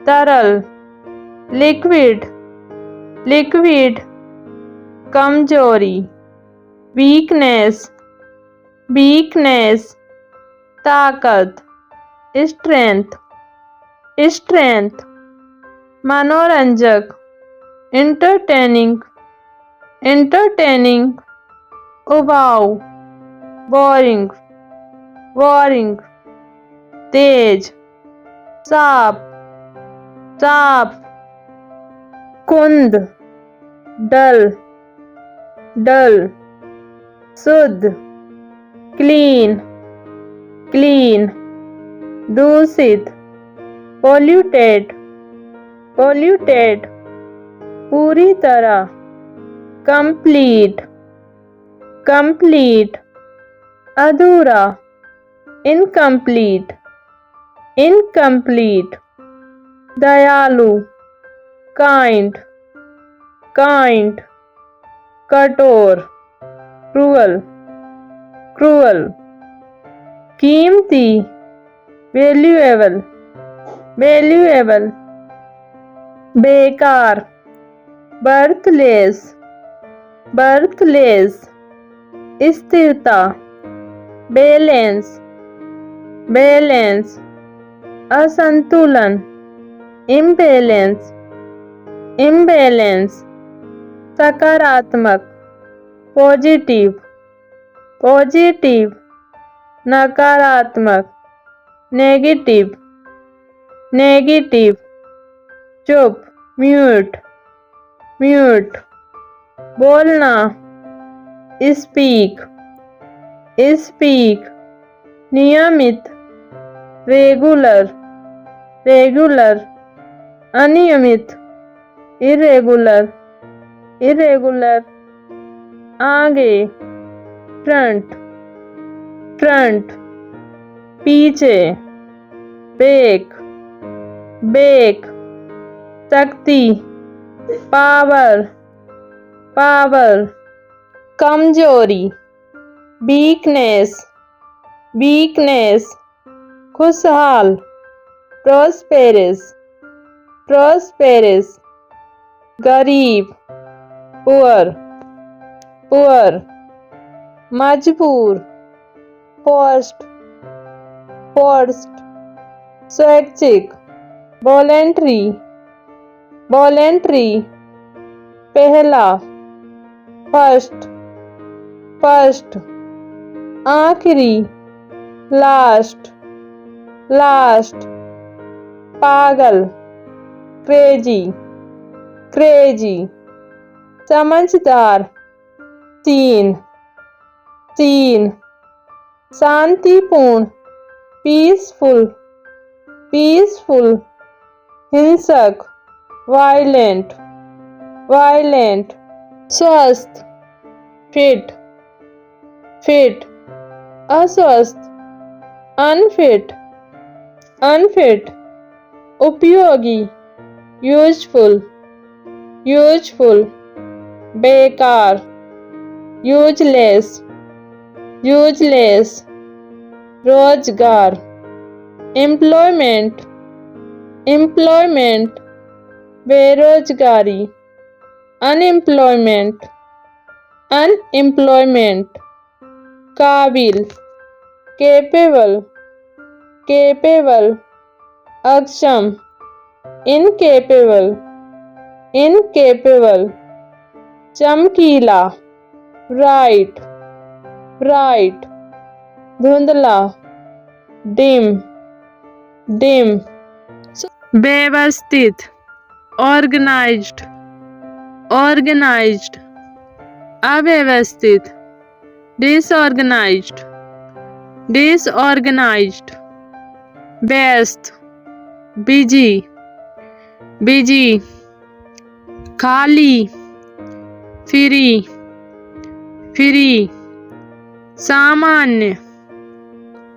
तरल, liquid, liquid, कमजोरी, weakness, weakness, ताकत, strength, strength, मनोरंजक, entertaining, entertaining, उबाऊ, boring, boring, तेज, साफ, साफ, कुंद, डल, डल, शुद्ध, क्लीन, क्लीन, दूषित, polluted, polluted, पूरी तरह, complete, complete, अधूरा, incomplete, incomplete, दयालु, kind, kind, कठोर, cruel, cruel, कीमती, valuable, valuable, बेकार, बर्थलेस, बर्थलेस, स्थिरता, बैलेंस, बैलेंस, असंतुलन, इम्बैलेंस, इम्बैलेंस, सकारात्मक, पॉजिटिव, पॉजिटिव, नकारात्मक, नेगेटिव, नेगेटिव, चुप, म्यूट, म्यूट, बोलना, स्पीक, स्पीक, नियमित, रेगुलर, रेगुलर, अनियमित, इरेगुलर, इरेगुलर, आगे, फ्रंट, फ्रंट, पीछे, बैक, बैक, शक्ति, पावर, पावर, कमजोरी, वीकनेस, वीकनेस, खुशहाल, प्रॉस्पेरस, प्रॉस्पेरस, गरीब, पुअर, पुअर, मजबूर, फोर्स्ड, फोर्स्ड, स्वैच्छिक, वॉलेंट्री, वॉलेंट्री, पहला, फर्स्ट, फर्स्ट, आखिरी, लास्ट, लास्ट, पागल, क्रेजी, क्रेजी, समझदार, तीन, तीन, शांतिपूर्ण, पीसफुल, पीसफुल, हिंसक, वायलेंट, वायलेंट, स्वस्थ, फिट, फिट, अस्वस्थ, अनफिट, अनफिट, उपयोगी, यूजफुल, यूजफुल, बेकार, यूजलेस, यूजलेस, रोजगार, एम्प्लॉयमेंट, एम्प्लॉयमेंट, बेरोजगारी, अनएम्प्लॉयमेंट, अनएम्प्लॉयमेंट, काबिल, कैपेबल, कैपेबल, अक्षम, इनकेपेबल, इनकेपेबल, चमकीला, ब्राइट, ब्राइट, धुंधला, डिम, डिम, व्यवस्थित, ऑर्गेनाइज्ड, ऑर्गेनाइज्ड, अव्यवस्थित, डिसऑर्गेनाइज्ड, डिसऑर्गेनाइज्ड, व्यस्त, बिजी, बिजी, खाली, फ्री, फ्री, सामान्य,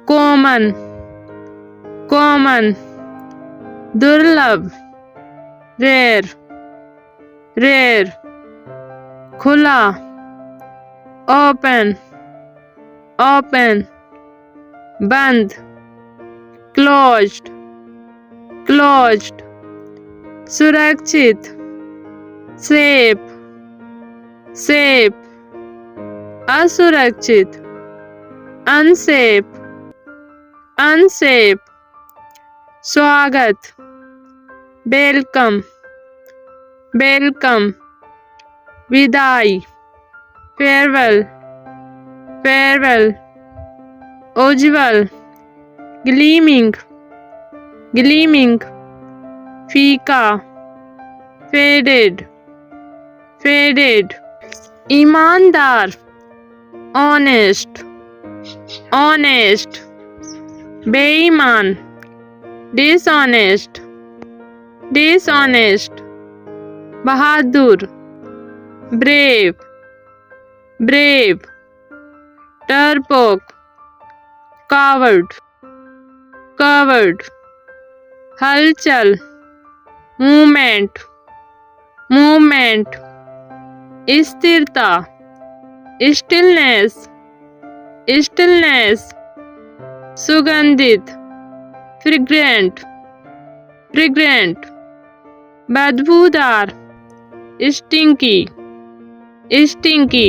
कॉमन, कॉमन, दुर्लभ, रेयर, रेयर, खुला, ओपन, ओपन, बंद, क्लोज्ड, क्लोज्ड, सुरक्षित, सेफ, सेफ, असुरक्षित, अनसेफ, अनसेफ, स्वागत, वेलकम, वेलकम, विदाई। farewell, farewell, उज्ज्वल, gleaming, gleaming, फीका, faded, faded, ईमानदार, honest, honest, बेईमान, dishonest, dishonest, बहादुर, brave, brave, डरपोक, coward, coward, हलचल, movement, movement, स्थिरता, stillness, stillness, सुगंधित, fragrant, fragrant, बदबूदार, stinky, stinky,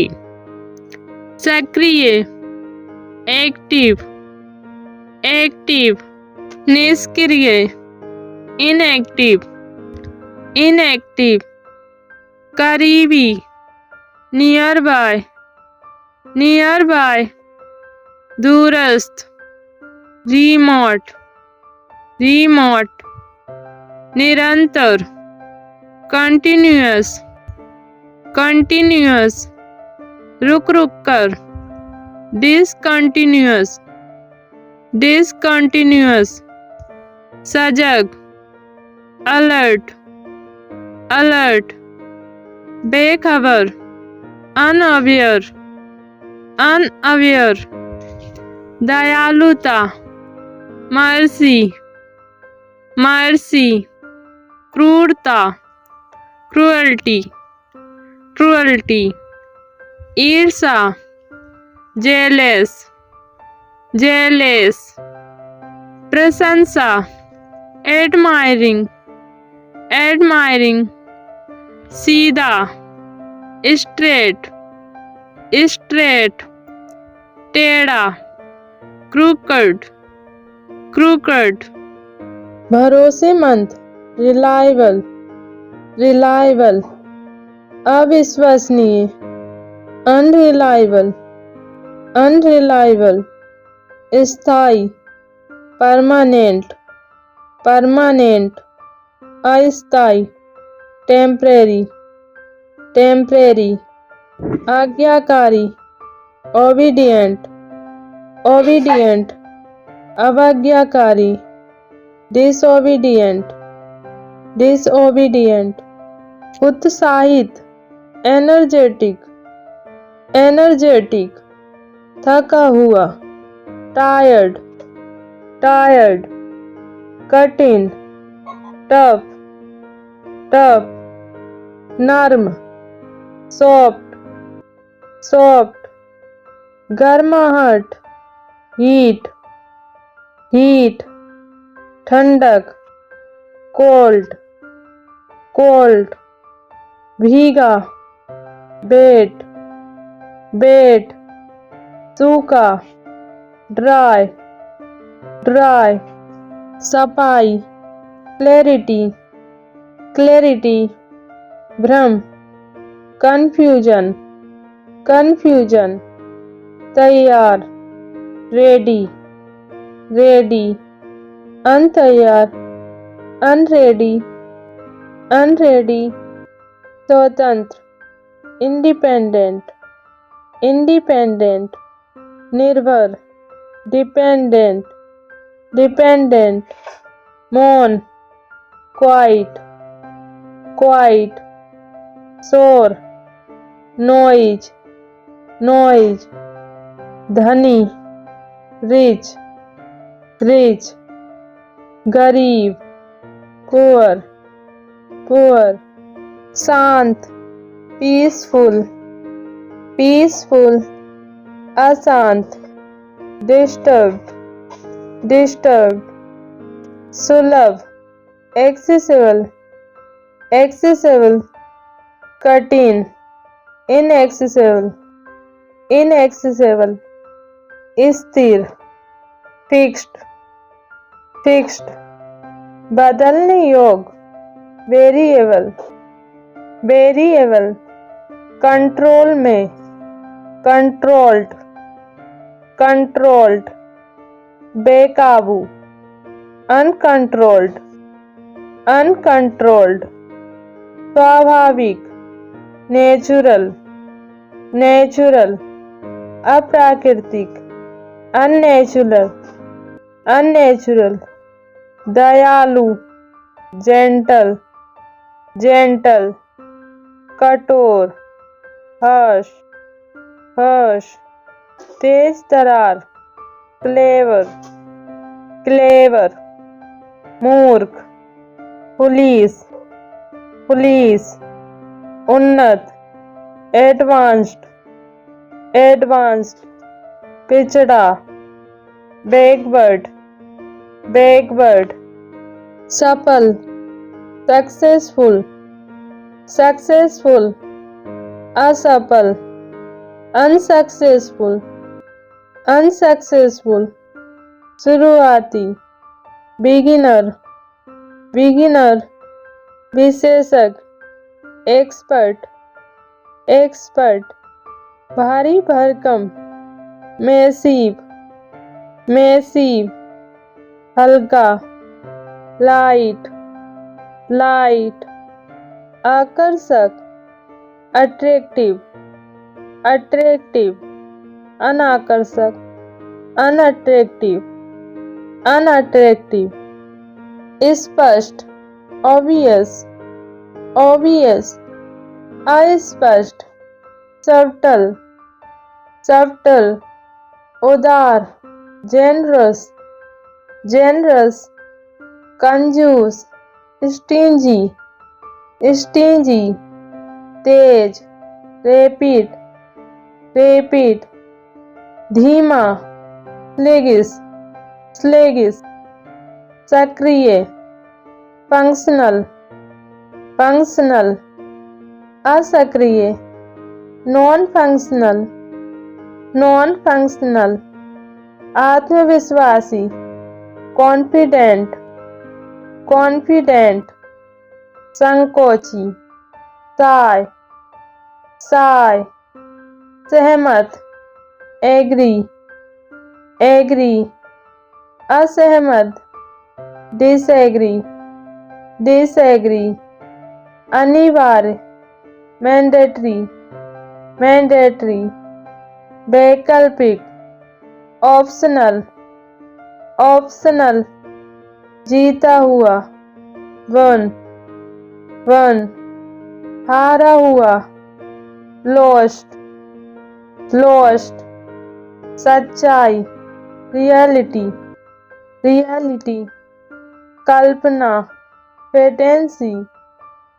सक्रिय, एक्टिव, एक्टिव, निष्क्रिय, इनएक्टिव, इनएक्टिव, करीबी, नियर बाय, नियर बाय, दूरस्थ, रिमोट, रिमोट, निरंतर, कंटिन्यूअस, कंटिन्यूअस, रुक रुक कर, डिसकंटिन्यूअस, डिसकंटिन्यूअस, सजग, अलर्ट, अलर्ट, बेखबर, अनअवेयर, अनअवेयर, दयालुता, मर्सी, मर्सी, क्रूरता, क्रुएल्टी, क्रुएल्टी, ईर्षा, जेलस, जेलस, प्रशंसा, एडमायरिंग, एडमायरिंग, सीधा, स्ट्रेट, स्ट्रेट, टेढ़ा, क्रूकड, क्रूकड, भरोसेमंद, रिलायबल, रिलायबल, अविश्वसनीय, अनरिलायबल, अनरिलायबल, स्थायी, परमानेंट, परमानेंट, अस्थायी, टेम्परेरी, टेम्परेरी, आज्ञाकारी, ओबीडिएंट, ओबीडिएंट, अवज्ञाकारी, डिसोबीडिएंट, डिसोबीडिएंट, उत्साहित, एनर्जेटिक, एनर्जेटिक, थका हुआ, टायर्ड, टायर्ड, कठिन, टफ, टफ, नर्म, सॉफ्ट, सॉफ्ट, गर्माहट, हीट, हीट, ठंडक, कोल्ड, कोल्ड, भीगा, वेट, वेट, सूखा, ड्राई, ड्राई, सफाई, क्लैरिटी, क्लैरिटी, भ्रम, कंफ्यूजन, कंफ्यूजन, तैयार, रेडी, रेडी, अनतैयार, अनरेडी, अनरेडी, स्वतंत्र, इंडिपेंडेंट, इंडिपेंडेंट, निर्भर, डिपेंडेंट, डिपेंडेंट, मौन, क्वाइट, क्वाइट, शोर, नॉइज, नॉइज, धनी, रिच, रिच, गरीब, पुअर, पुअर, शांत, पीसफुल, पीसफुल, अशांत, डिस्टर्ब, डिस्टर्ब, सुलभ, एक्सेसिबल, एक्सेसिबल, कठिन, इनएक्सेसिबल, इनएक्सेसिबल, स्थिर, फिक्स्ड, फिक्स्ड, बदलने योग्य, वेरिएबल, वेरिएबल, कंट्रोल में, controlled, controlled, बेकाबू, uncontrolled, uncontrolled, स्वाभाविक, नेचुरल, नेचुरल, अप्राकृतिक, अननेचुरल, अननेचुरल, दयालु, जेंटल, जेंटल, कठोर, हर्ष, हर्ष, तेज तरार, क्लेवर, क्लेवर, मूर्ख, पुलिस, पुलिस, उन्नत, एडवांस्ड, एडवांस्ड, पिछड़ा, बैकवर्ड, बैकवर्ड, सफल, सक्सेसफुल, सक्सेसफुल, असफल, अनसक्सेसफुल, अनसक्सेसफुल, शुरुआती, बिगिनर, बिगिनर, विशेषज्ञ, एक्सपर्ट, एक्सपर्ट, भारी भरकम, मैसिव, मैसिव, हल्का, लाइट, लाइट, आकर्षक, अट्रैक्टिव, अट्रैक्टिव, अनाकर्षक, अनअट्रैक्टिव, अनअट्रैक्टिव, स्पष्ट, ऑब्वियस, ऑब्वियस, अस्पष्ट, सबटल, सबटल, उदार, जेनरस, जेनरस, कंजूस, स्टिंजी, स्टिंजी, तेज, रैपिड, रैपिड, धीमा, स्लेगिस, स्लेगिस, सक्रिय, फंक्शनल, फंक्शनल, असक्रिय, नॉन फंक्शनल, नॉन फंक्शनल, आत्मविश्वासी, कॉन्फिडेंट, कॉन्फिडेंट, संकोची, साय, साय, सहमत, एग्री, एग्री, असहमत, डिसएग्री, डिसएग्री, अनिवार्य, मैंडेटरी, मैंडेटरी, वैकल्पिक, ऑप्शनल, ऑप्शनल, जीता हुआ, वन, वन, हारा हुआ, लॉस्ट, लॉस्ट, सच्चाई, रियलिटी, रियलिटी, कल्पना, फेटेंसी,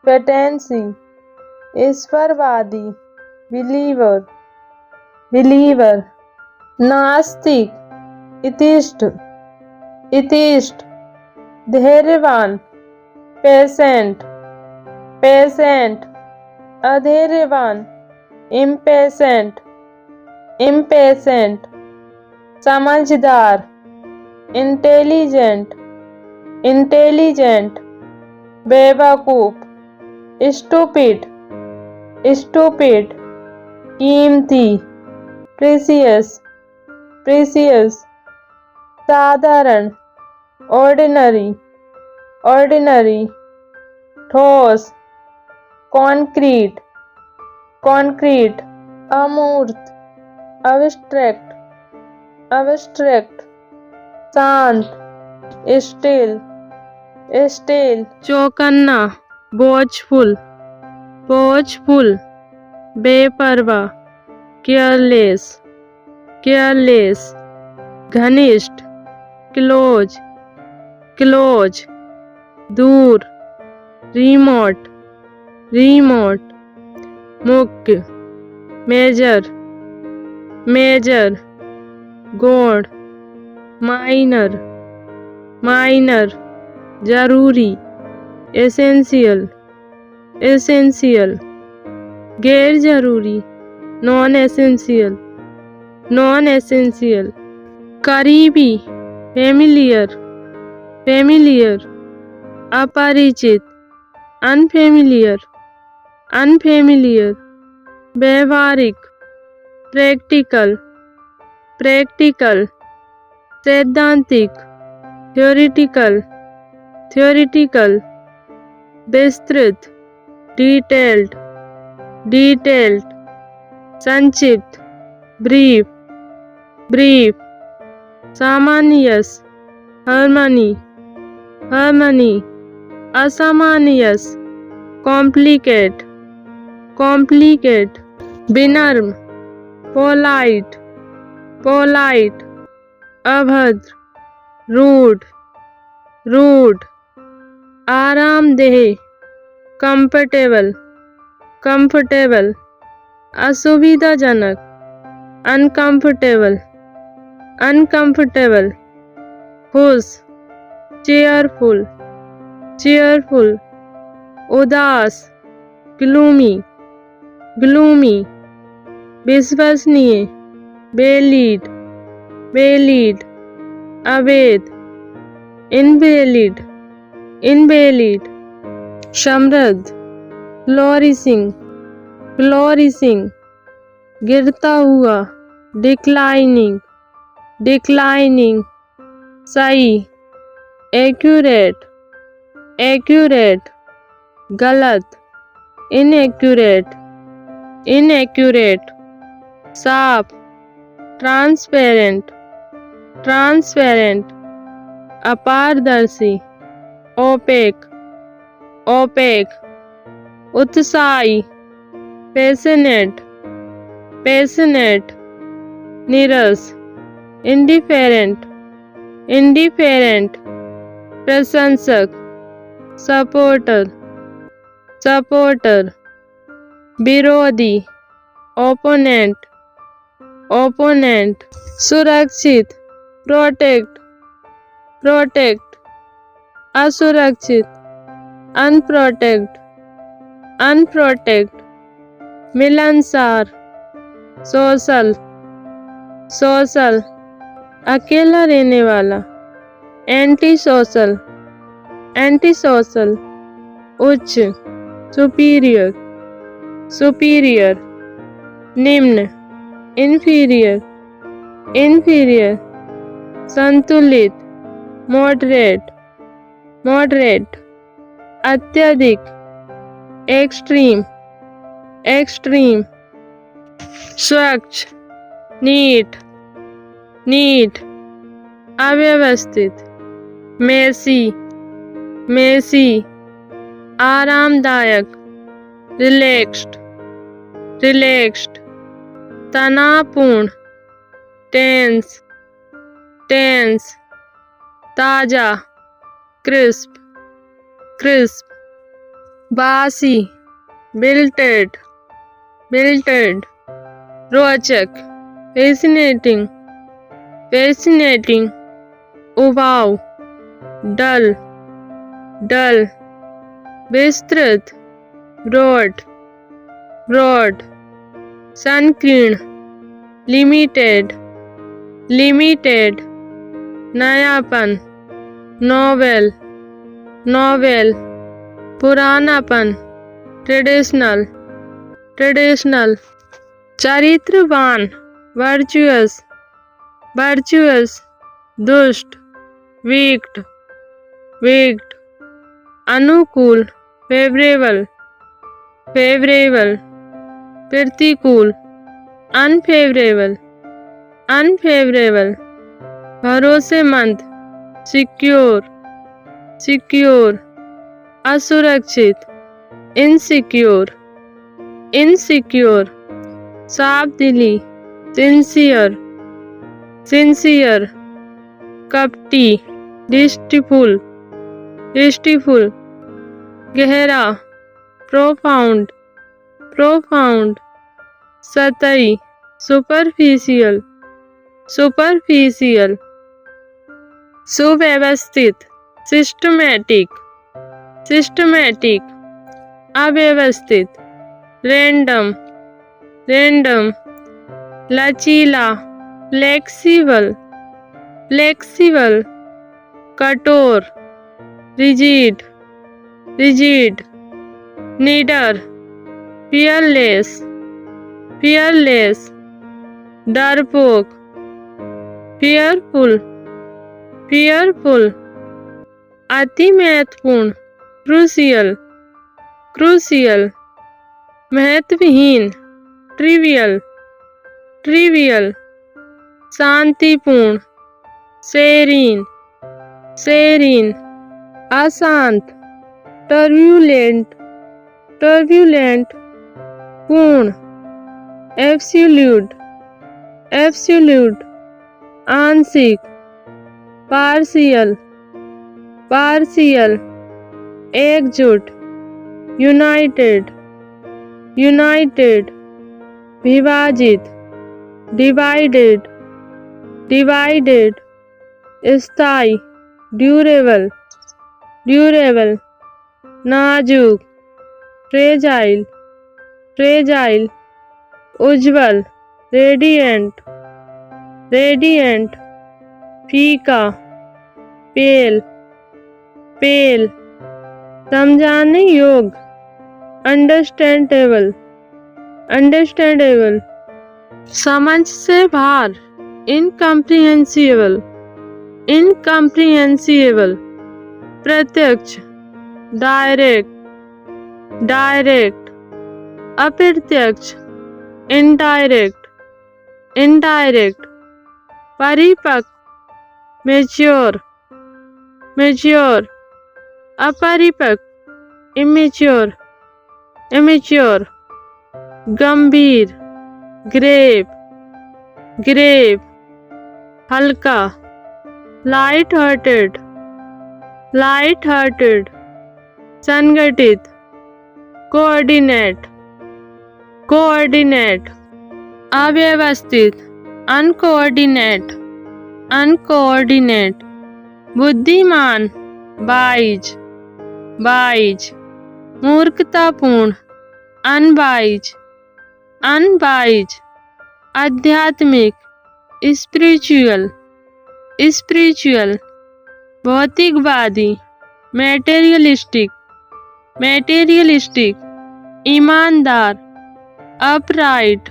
फेटेंसी, ईश्वरवादी, बिलीवर, बिलीवर, नास्तिक, इतिष्ट, इतिष्ट, धैर्यवान, पेशेंट, पेशेंट, अधैर्यवान, इम्पेशेंट, इम्पेशेंट, समझदार, इंटेलिजेंट, इंटेलिजेंट, बेवकूफ, स्टूपिड, स्टूपिड, कीमती, प्रीसियस, प्रीसियस, साधारण, ऑर्डिनरी, ऑर्डिनरी, ठोस, कॉन्क्रीट, कॉन्क्रीट, अमूर्त, अब्स्ट्रैक्ट, अब्स्ट्रैक्ट, शांत, स्टिल, स्टिल, चौकन्ना, बोझफुल, बोझफुल, बेपरवाह, केयरलेस, केयरलेस, घनिष्ठ, क्लोज, क्लोज, दूर, रिमोट, रिमोट, मुख्य, मेजर, मेजर, गौड़, माइनर, माइनर, जरूरी, एसेंशियल, एसेंशियल, गैर जरूरी, नॉन एसेंशियल, नॉन एसेंशियल, करीबी, फेमिलियर, फेमिलियर, अपरिचित, अनफेमिलियर, अनफेमिलियर, व्यवहारिक, प्रैक्टिकल, प्रैक्टिकल, सैद्धांतिक, थ्योरिटिकल, थ्योरिटिकल, विस्तृत, डिटेल्ड, डिटेल्ड, संक्षिप्त, ब्रीफ, ब्रीफ, सामंजस्य, हार्मनी, हार्मनी, असामंजस्य, कॉम्प्लिकेट, कॉम्प्लिकेट, विनम्र, पोलाइट, पोलाइट, अभद्र, रूड, रूड, आरामदेह, कंफर्टेबल, कंफर्टेबल, असुविधाजनक, अनकंफर्टेबल, अनकंफर्टेबल, खुश, चेयरफुल, चेयरफुल, उदास, ग्लूमी, ग्लूमी, विश्वसनीय, वैलिड, वैलिड, अवैध, इनवैलिड, इनवैलिड, समृद्ध, फ्लोरिशिंग, फ्लोरिशिंग, गिरता हुआ, डिक्लाइनिंग, डिक्लाइनिंग, सही, एक्यूरेट, एक्यूरेट, गलत, इनएक्यूरेट, इनएक्यूरेट, साफ, ट्रांसपेरेंट, ट्रांसपेरेंट, अपारदर्शी, ओपेक, ओपेक, उत्साही, पैशनेट, पैशनेट, नीरस, इंडिफेरेंट, इंडिफेरेंट, प्रशंसक, सपोर्टर, सपोर्टर, विरोधी, ओपोनेंट, ओपोनेंट, सुरक्षित, प्रोटेक्ट, प्रोटेक्ट, असुरक्षित, अनप्रोटेक्ट, अनप्रोटेक्ट, मिलनसार, सोशल, सोशल, अकेला रहने वाला, एंटी सोशल, एंटी सोशल, उच्च, सुपीरियर, सुपीरियर, निम्न, इंफीरियर, इंफीरियर, संतुलित, मॉडरेट, मॉडरेट, अत्यधिक, एक्सट्रीम, एक्सट्रीम, स्वच्छ, नीट, नीट, अव्यवस्थित, मेसी, मेसी, आरामदायक, रिलैक्स्ड, रिलैक्स्ड, तनावपूर्ण, टेंस, टेंस, ताजा, क्रिस्प, क्रिस्प, बासी, बिल्टेड, बिल्टेड, रोचक, फैसिनेटिंग, फैसिनेटिंग, उबाऊ, डल, डल, विस्तृत, ब्रॉड, ब्रॉड, संकीर्ण, लिमिटेड, लिमिटेड, नयापन, नोवेल, नोवेल, पुरानापन, ट्रेडिशनल, ट्रेडिशनल, चरित्रवान, वर्चुअस, वर्चुअस, दुष्ट, विक्ट, विक्ट, अनुकूल, फेवरेबल, फेवरेबल, प्रतिकूल, अनफेवरेबल, अनफेवरेबल, भरोसेमंद, सिक्योर, सिक्योर, असुरक्षित, इनसिक्योर, इनसिक्योर, साफ दिली, सिंसियर, सिंसियर, कपटी, डिस्टिफुल, डिस्टिफुल, गहरा, प्रोफाउंड, प्रोफाउंड, सतही, सुपरफिशियल, सुपरफिशियल, सुव्यवस्थित, सिस्टमैटिक, सिस्टमैटिक, अव्यवस्थित, रैंडम, रैंडम, लचीला, फ्लेक्सिबल, फ्लेक्सिबल, कठोर, रिजिड, रिजिड, निडर, फियरलेस, फियरलेस, डरपोक, fearful, fearful, अति महत्वपूर्ण, crucial, crucial, महत्वहीन, trivial, trivial, शांतिपूर्ण, serene, serene, अशांत, turbulent, turbulent, पूर्ण, absolute, absolute, आंशिक, partial, partial, एकजुट, united, united, विभाजित, divided, divided, स्थायी, durable, durable, नाजुक, fragile, fragile, उज्ज्वल, radiant, radiant, फीका, पेल, पेल, समझाने योग्य, understandable, understandable, समझ से बाहर, incomprehensible, incomprehensible, प्रत्यक्ष, डायरेक्ट, डायरेक्ट, अप्रत्यक्ष, इनडायरेक्ट, इनडायरेक्ट, परिपक्व, मैच्योर, मैच्योर, अपरिपक्व, इमेच्योर, इमेच्योर, गंभीर, ग्रेव, ग्रेव, हल्का, लाइट हार्टेड, लाइट हार्टेड, संगठित, कोऑर्डिनेट, कोऑर्डिनेट, अव्यवस्थित, अनकोऑर्डिनेट, अनकोऑर्डिनेट, बुद्धिमान, वाइज, वाइज, मूर्खतापूर्ण, अनवाइज, अनवाइज, आध्यात्मिक, स्पिरिचुअल, स्पिरिचुअल, भौतिकवादी, मैटेरियलिस्टिक, मैटेरियलिस्टिक, ईमानदार, अपराइट,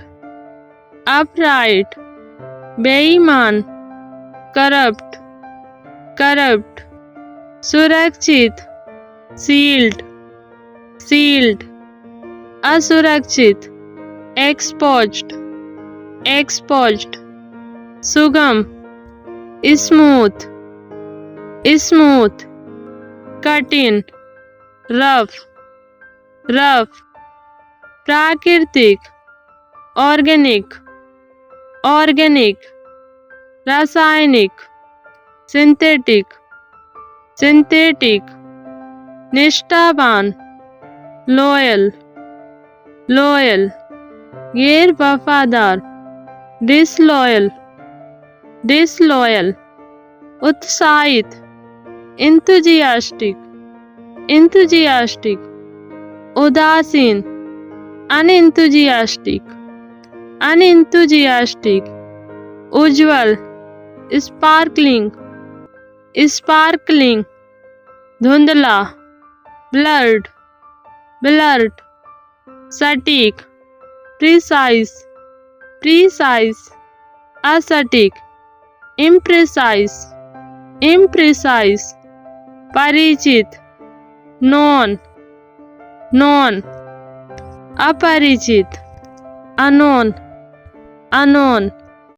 अपराइट, बेईमान, करप्ट, करप्ट, सुरक्षित, सील्ड, सील्ड, असुरक्षित, एक्सपोज्ड, एक्सपोज्ड, सुगम, स्मूथ, स्मूथ, कठिन, रफ, रफ, प्राकृतिक, ऑर्गेनिक, ऑर्गेनिक, रासायनिक, सिंथेटिक, सिंथेटिक, निष्ठावान, लॉयल, लॉयल, गैर वफादार, डिसलॉयल, डिसलॉयल, उत्साहित, इंथुजियास्टिक, इंथुजियास्टिक, उदासीन, अनइंथुजियास्टिक, अनइंथुजियास्टिक, उज्ज्वल, स्पार्कलिंग, स्पार्कलिंग, धुंधला, ब्लर्ड, ब्लर्ड, सटीक, प्रिसाइज, प्रिसाइज, असटीक, इम्प्रिसाइज, इम्प्रिसाइज, परिचित, नॉन, नॉन, अपरिचित, अनोन, अनोन,